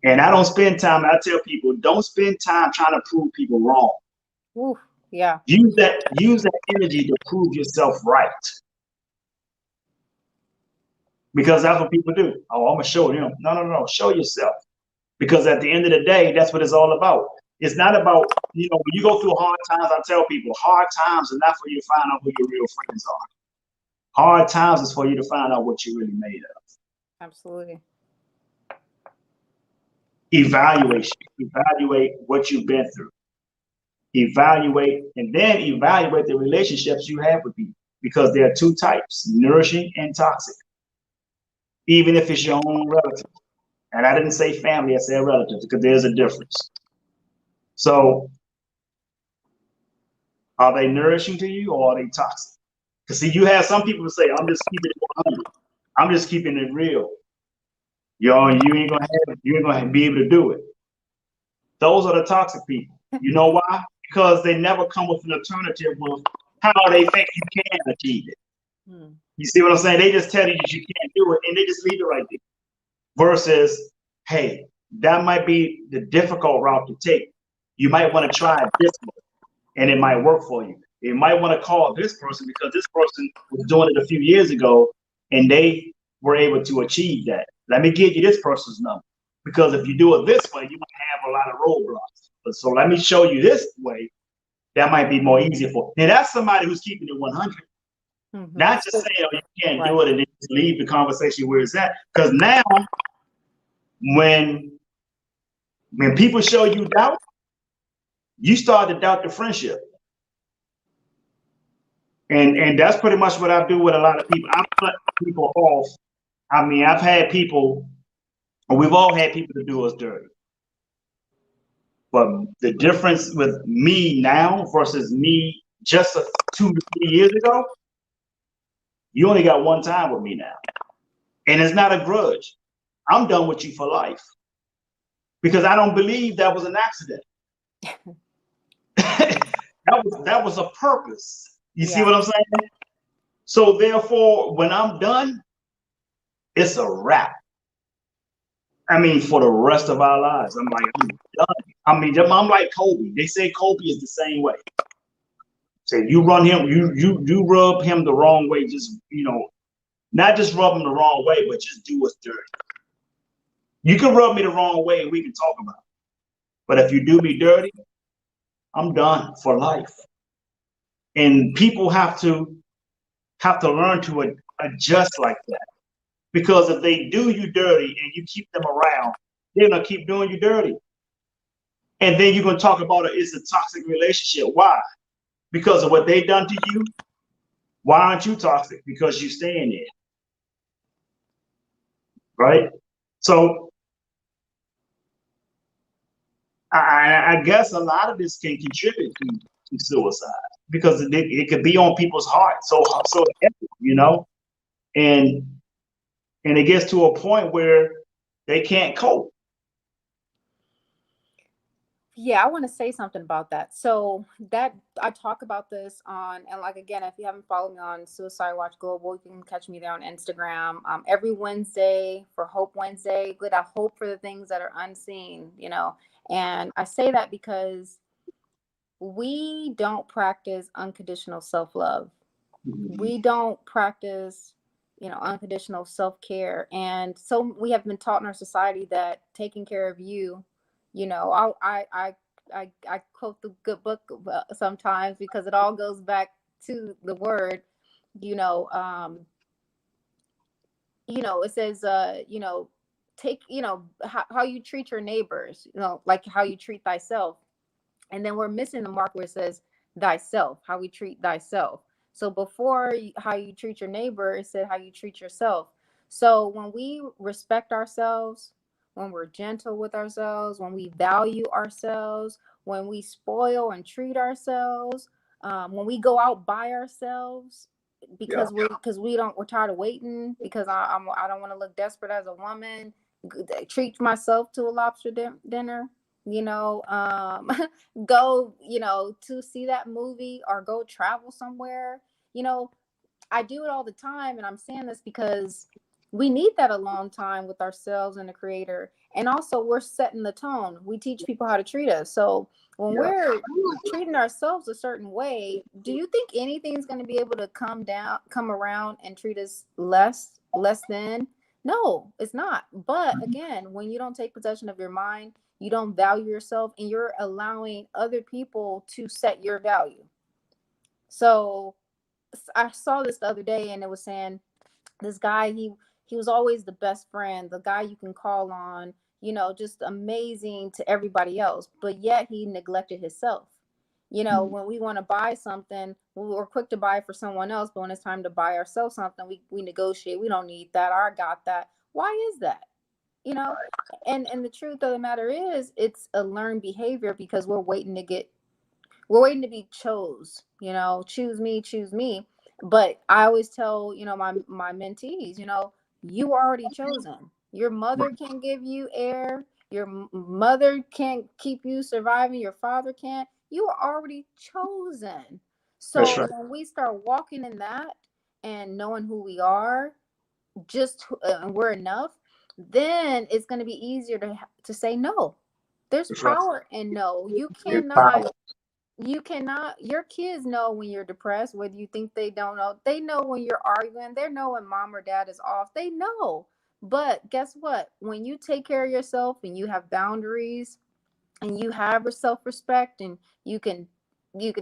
S1: And I don't spend time, I tell people, don't spend time trying to prove people wrong.
S3: Ooh. Yeah.
S1: Use that energy to prove yourself right. Because that's what people do. Oh, I'm gonna show them. No. Show yourself. Because at the end of the day, that's what it's all about. It's not about, when you go through hard times, I tell people, hard times are not for you to find out who your real friends are. Hard times is for you to find out what you're really made of.
S3: Absolutely.
S1: Evaluation. Evaluate what you've been through. Evaluate, and then evaluate the relationships you have with people. Because there are two types, nourishing and toxic. Even if it's your own relative. And I didn't say family, I said relatives, because there's a difference. So, are they nourishing to you or are they toxic? Because see, you have some people who say, I'm just keeping it 100. I'm just keeping it real. You ain't gonna be able to do it. Those are the toxic people. You know why? Because they never come with an alternative of how they think you can achieve it.
S3: Mm.
S1: You see what I'm saying? They just tell you that you can't do it, and they just leave it right there. Versus, hey, that might be the difficult route to take. You might want to try it this way, and it might work for you. You might want to call this person because this person was doing it a few years ago, and they were able to achieve that. Let me give you this person's number. Because if you do it this way, you might have a lot of roadblocks. But so let me show you this way. That might be more easier for. Now that's somebody who's keeping it 100.
S3: Mm-hmm.
S1: Not just saying, you can't
S3: Right.
S1: do it and then just leave the conversation where it's at. Because now, when people show you doubt, you start to doubt the friendship. And that's pretty much what I do with a lot of people. I cut people off. I mean, I've had people, or we've all had people to do us dirty. But the difference with me now versus me just 2 to 3 years ago, you only got one time with me now. And it's not a grudge. I'm done with you for life. Because I don't believe that was an accident. that was a purpose. You see what I'm saying? So therefore, when I'm done, it's a wrap. I mean, for the rest of our lives. I'm like, I'm done. I mean, I'm like Kobe. They say Kobe is the same way. Say you run him, you rub him the wrong way. Just not just rub him the wrong way, but just do us dirty. You can rub me the wrong way, and we can talk about it. But if you do me dirty, I'm done for life. And people have to learn to adjust like that. Because if they do you dirty and you keep them around, they're gonna keep doing you dirty. And then you're gonna talk about it's a toxic relationship. Why? Because of what they've done to you. Why aren't you toxic? Because you stay in there, right? So I guess a lot of this can contribute to suicide because it could be on people's hearts so heavy. And it gets to a point where they can't cope.
S3: Yeah, I want to say something about that. So that I talk about this on, and like again, if you haven't followed me on Suicide Watch Global, you can catch me there on Instagram every Wednesday for Hope Wednesday. Good, I hope for the things that are unseen. And I say that because we don't practice unconditional self-love. We don't practice, unconditional self-care. And so we have been taught in our society that taking care of you, I quote the good book sometimes because it all goes back to the word, you know, um, it says, take, how you treat your neighbors, like how you treat thyself. And then we're missing the mark where it says thyself, how we treat thyself. So before how you treat your neighbor, it said how you treat yourself. So when we respect ourselves, when we're gentle with ourselves, when we value ourselves, when we spoil and treat ourselves, when we go out by ourselves,
S1: Yeah,
S3: because we're tired of waiting, because I don't want to look desperate as a woman, treat myself to a lobster dinner, go, to see that movie or go travel somewhere. You know, I do it all the time. And I'm saying this because we need that alone time with ourselves and the creator. And also we're setting the tone. We teach people how to treat us. So when
S1: yeah,
S3: we're treating ourselves a certain way, do you think anything's going to be able to come around and treat us less than? No, it's not. But again, when you don't take possession of your mind, you don't value yourself, and you're allowing other people to set your value. So I saw this the other day, and it was saying this guy, he was always the best friend, the guy you can call on, just amazing to everybody else, but yet he neglected himself. When we want to buy something, we're quick to buy for someone else, but when it's time to buy ourselves something, we negotiate. We don't need that. I got that. Why is that? you know and the truth of the matter is, it's a learned behavior because we're waiting to be choose me. But I always tell, my mentees, you are already chosen. Your mother can't give you air. Your mother can't keep you surviving. Your father can't. You are already chosen.
S1: that's
S3: So
S1: right.
S3: when we start walking in that and knowing who we are, just we're enough, then it's going to be easier to say no. There's
S1: That's right.
S3: power in no. You
S1: It's
S3: cannot
S1: power.
S3: you cannot Your kids know when you're depressed, whether you think they don't know. They know when you're arguing. They know when mom or dad is off. They know. But guess what? When you take care of yourself and you have boundaries and you have self-respect, and you can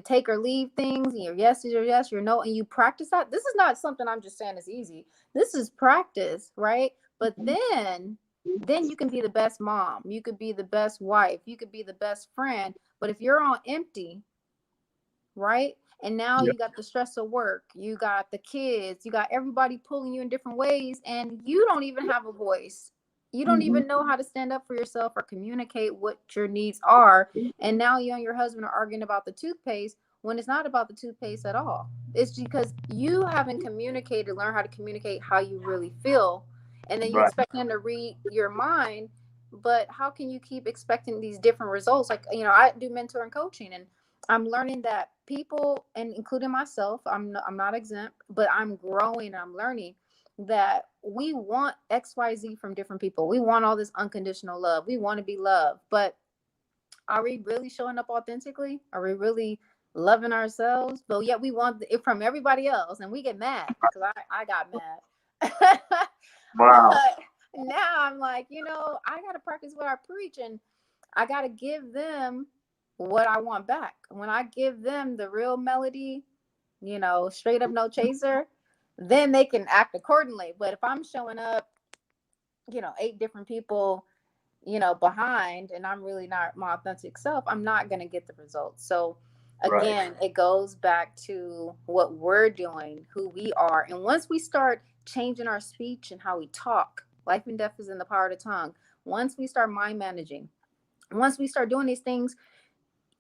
S3: take or leave things, and your yes is your yes, your no, and you practice that. This is not something I'm just saying is easy. This is practice, right? But then you can be the best mom, you could be the best wife, you could be the best friend. But if you're on empty, right? And now
S1: Yeah,
S3: you got the stress of work, you got the kids, you got everybody pulling you in different ways, and you don't even have a voice. You don't
S1: hmm
S3: even know how to stand up for yourself or communicate what your needs are. And now you and your husband are arguing about the toothpaste when it's not about the toothpaste at all. It's because you haven't communicated, learn how to communicate how you really feel. And then you
S1: right.
S3: expect him to read your mind. But how can you keep expecting these different results? Like, I do mentor and coaching, and I'm learning that people, and including myself, I'm not exempt, but I'm growing and I'm learning. that we want XYZ from different people. We want all this unconditional love. We want to be loved. But are we really showing up authentically? Are we really loving ourselves? But yet we want it from everybody else, and we get mad because I got mad.
S1: Wow.
S3: But now I'm like, I got to practice what I preach, and I got to give them what I want back. When I give them the real Melody, straight up no chaser, then they can act accordingly. But if I'm showing up, 8 different people, behind, and I'm really not my authentic self, I'm not going to get the results. So
S1: Right.
S3: again, it goes back to what we're doing, who we are. And once we start changing our speech and how we talk, life and death is in the power of the tongue. Once we start mind managing, once we start doing these things,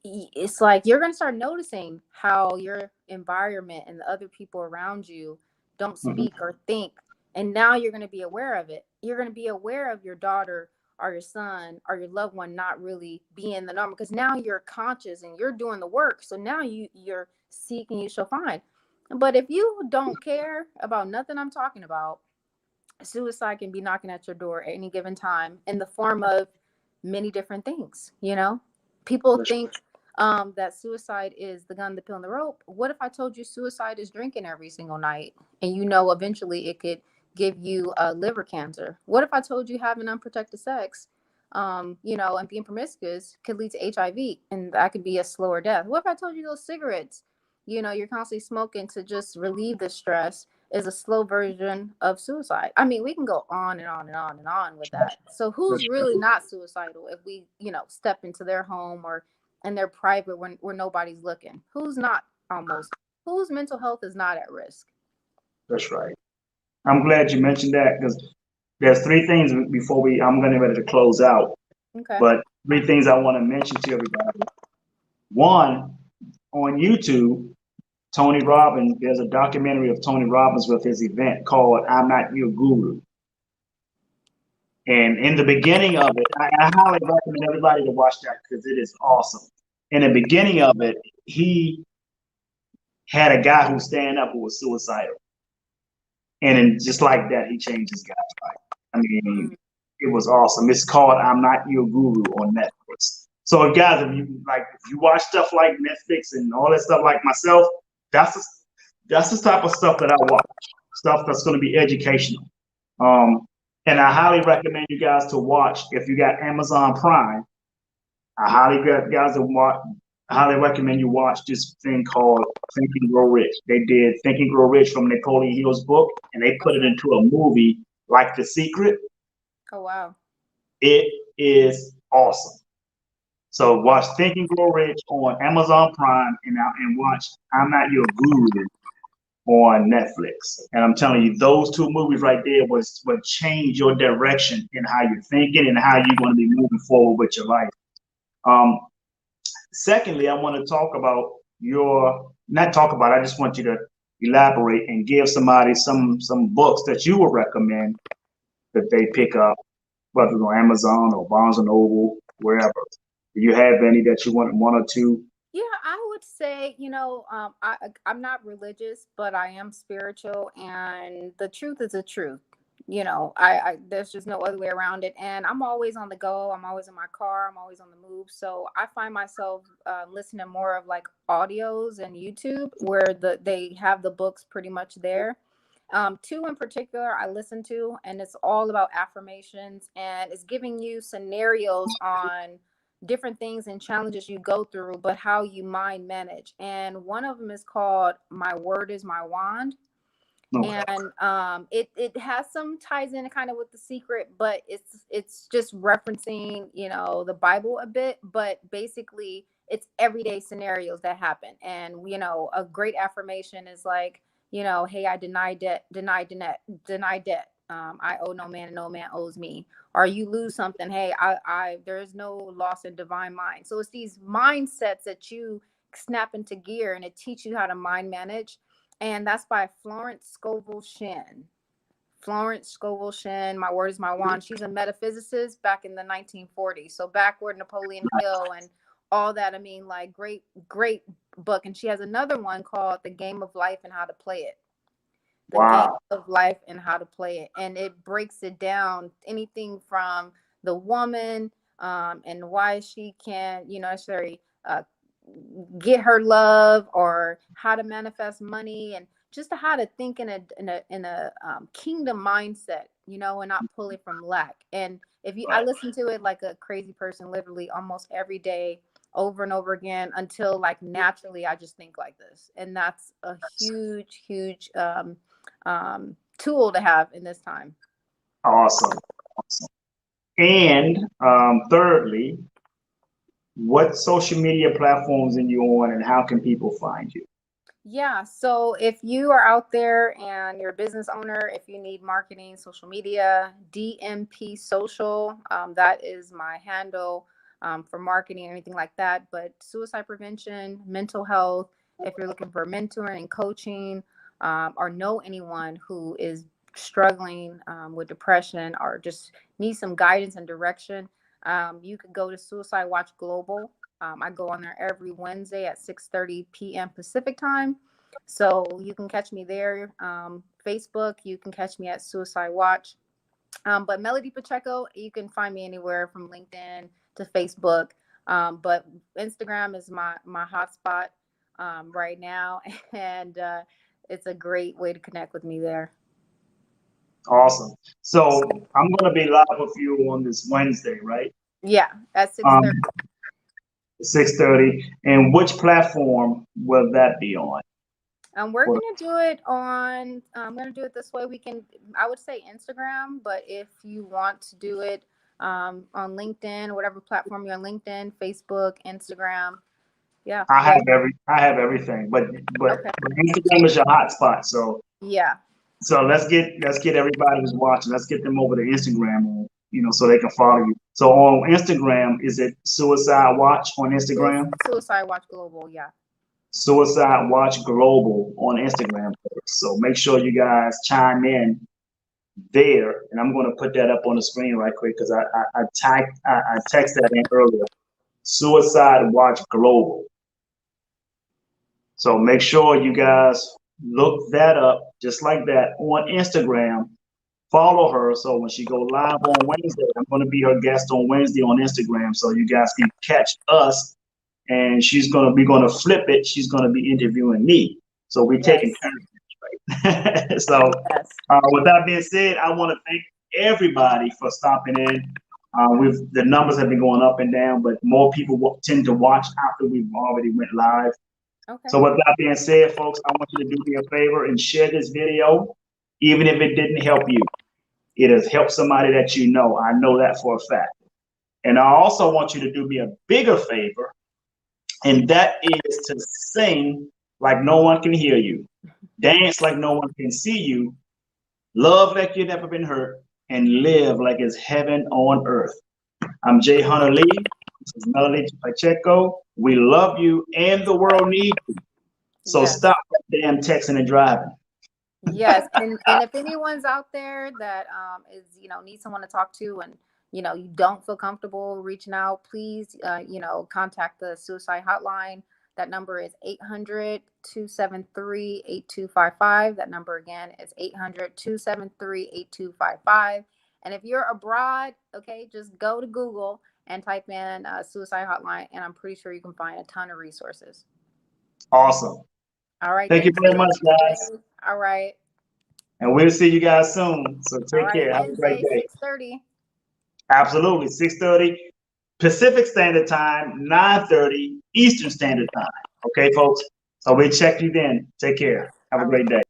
S3: it's like you're going to start noticing how your environment and the other people around you don't speak or think. And now you're going to be aware of it. You're going to be aware of your daughter or your son or your loved one not really being the normal, because now you're conscious and you're doing the work. So now you're seeking, you shall find. But if you don't care about nothing I'm talking about, suicide can be knocking at your door at any given time in the form of many different things. People think that suicide is the gun, the pill, and the rope. What if I told you suicide is drinking every single night, and eventually it could give you liver cancer? What if I told you having unprotected sex, and being promiscuous could lead to HIV, and that could be a slower death? What if I told you those cigarettes, you're constantly smoking to just relieve the stress, is a slow version of suicide? I mean, we can go on and on and on and on with that. So who's really not suicidal if we, step into their home or in their private where nobody's looking? Who's not almost? Whose mental health is not at risk?
S1: That's right. I'm glad you mentioned that because there's 3 things before I'm getting ready to close out.
S3: Okay.
S1: But 3 things I want to mention to everybody. One, on YouTube, Tony Robbins, there's a documentary of Tony Robbins with his event called I'm Not Your Guru. And in the beginning of it, I highly recommend everybody to watch that because it is awesome. In the beginning of it, he had a guy who stand up who was suicidal. And then just like that, he changed his guy's life. I mean, it was awesome. It's called I'm Not Your Guru on Netflix. So guys, if you watch stuff like Netflix and all that stuff like myself, that's the type of stuff that I watch. Stuff that's going to be educational. And I highly recommend you guys to watch if you got Amazon Prime. I highly recommend you watch this thing called Think and Grow Rich. They did Think and Grow Rich from Napoleon Hill's book, and they put it into a movie like The Secret.
S3: Oh, wow.
S1: It is awesome. So watch Think and Grow Rich on Amazon Prime and watch I'm Not Your Guru on Netflix. And I'm telling you, those 2 movies right there would change your direction in how you're thinking and how you're going to be moving forward with your life. Secondly, I want to talk about I just want you to elaborate and give somebody some books that you would recommend that they pick up, whether it's on Amazon or Barnes and Noble, wherever. Do you have any that you want, 1 or 2?
S3: Yeah, I would say, I'm not religious, but I am spiritual, and the truth is the truth. I there's just no other way around it. And I'm always on the go. I'm always in my car. I'm always on the move. So I find myself listening more of like audios and YouTube where they have the books pretty much there. 2 in particular I listen to, and it's all about affirmations, and it's giving you scenarios on different things and challenges you go through, but how you mind manage. And one of them is called My Word is My Wand.
S1: Okay.
S3: And it has some ties in kind of with The Secret, but it's just referencing the Bible a bit, but basically it's everyday scenarios that happen. And a great affirmation is like, hey, I deny debt, deny debt. I owe no man and no man owes me. Or you lose something, hey, I there is no loss in divine mind. So it's these mindsets that you snap into gear, and it teaches you how to mind manage. And that's by Florence Scovel Shinn. Florence Scovel Shinn, My Word is My Wand. She's a metaphysicist back in the 1940s. So backward Napoleon Hill and all that. I mean, like great book. And she has another one called The Game of Life and How to Play It. the game
S1: Wow.
S3: of life and how to play it. And it breaks it down, anything from the woman, and why she can't, necessarily get her love, or how to manifest money, and just how to think in a kingdom mindset, and not pull it from lack. And I
S1: Right.
S3: listen to it like a crazy person, literally almost every day, over and over again, until like naturally I just think like this. And that's a huge, huge tool to have in this time.
S1: Awesome. Awesome. And thirdly, what social media platforms are you on, and how can people find you?
S3: Yeah. So if you are out there and you're a business owner, if you need marketing, social media, DMP Social, that is my handle, for marketing, anything like that. But suicide prevention, mental health, if you're looking for mentoring and coaching, or know anyone who is struggling with depression, or just needs some guidance and direction, you could go to Suicide Watch Global. I go on there every Wednesday at 6:30 p.m. Pacific time. So you can catch me there. Facebook, you can catch me at Suicide Watch. But Melody Pacheco, you can find me anywhere from LinkedIn to Facebook. But Instagram is my hotspot right now. And it's a great way to connect with me there.
S1: Awesome. So I'm going to be live with you on this Wednesday, right?
S3: Yeah, at 6:30.
S1: 6:30. And which platform will that be on?
S3: We're gonna do it on. I'm gonna do it this way. I would say Instagram, but if you want to do it on LinkedIn, whatever platform you're on, LinkedIn, Facebook, Instagram, yeah.
S1: I have everything, but
S3: Okay.
S1: Instagram is your hotspot. So
S3: Yeah.
S1: let's get everybody who's watching. Let's get them over to Instagram, so they can follow you. So on Instagram, is it Suicide Watch on Instagram?
S3: Suicide Watch Global. Yeah.
S1: Suicide Watch Global on Instagram. So make sure you guys chime in there, and I'm going to put that up on the screen right quick because I texted that in earlier. Suicide Watch Global. So make sure you guys look that up just like that on Instagram. Follow her, so when she go live on Wednesday, I'm going to be her guest on Wednesday on Instagram, so you guys can catch us. And we're going to flip it. She's going to be interviewing me. So we're taking turns, right? So with that being said, I want to thank everybody for stopping in. The numbers have been going up and down, but more people tend to watch after we've already went live.
S3: Okay.
S1: So with that being said, folks, I want you to do me a favor and share this video, even if it didn't help you. It has helped somebody that you know. I know that for a fact. And I also want you to do me a bigger favor, and that is to sing like no one can hear you, dance like no one can see you, love like you've never been hurt, and live like it's heaven on earth. I'm Jay Hunter Lee. This is Melody Pacheco. We love you, and the world needs you. So stop that damn texting and driving.
S3: Yes, and if anyone's out there that is needs someone to talk to, and you don't feel comfortable reaching out, please contact the suicide hotline. That number is 800-273-8255. That number again is 800-273-8255. And if you're abroad, okay, just go to Google and type in suicide hotline, and I'm pretty sure you can find a ton of resources.
S1: Awesome.
S3: All right.
S1: Thank you very much, guys.
S3: All right.
S1: And we'll see you guys soon. So take care. Have a great day.
S3: 6:30.
S1: Absolutely. 6:30 Pacific Standard Time, 9:30 Eastern Standard Time. Okay, folks? So we'll check you then. Take care. Have a great day.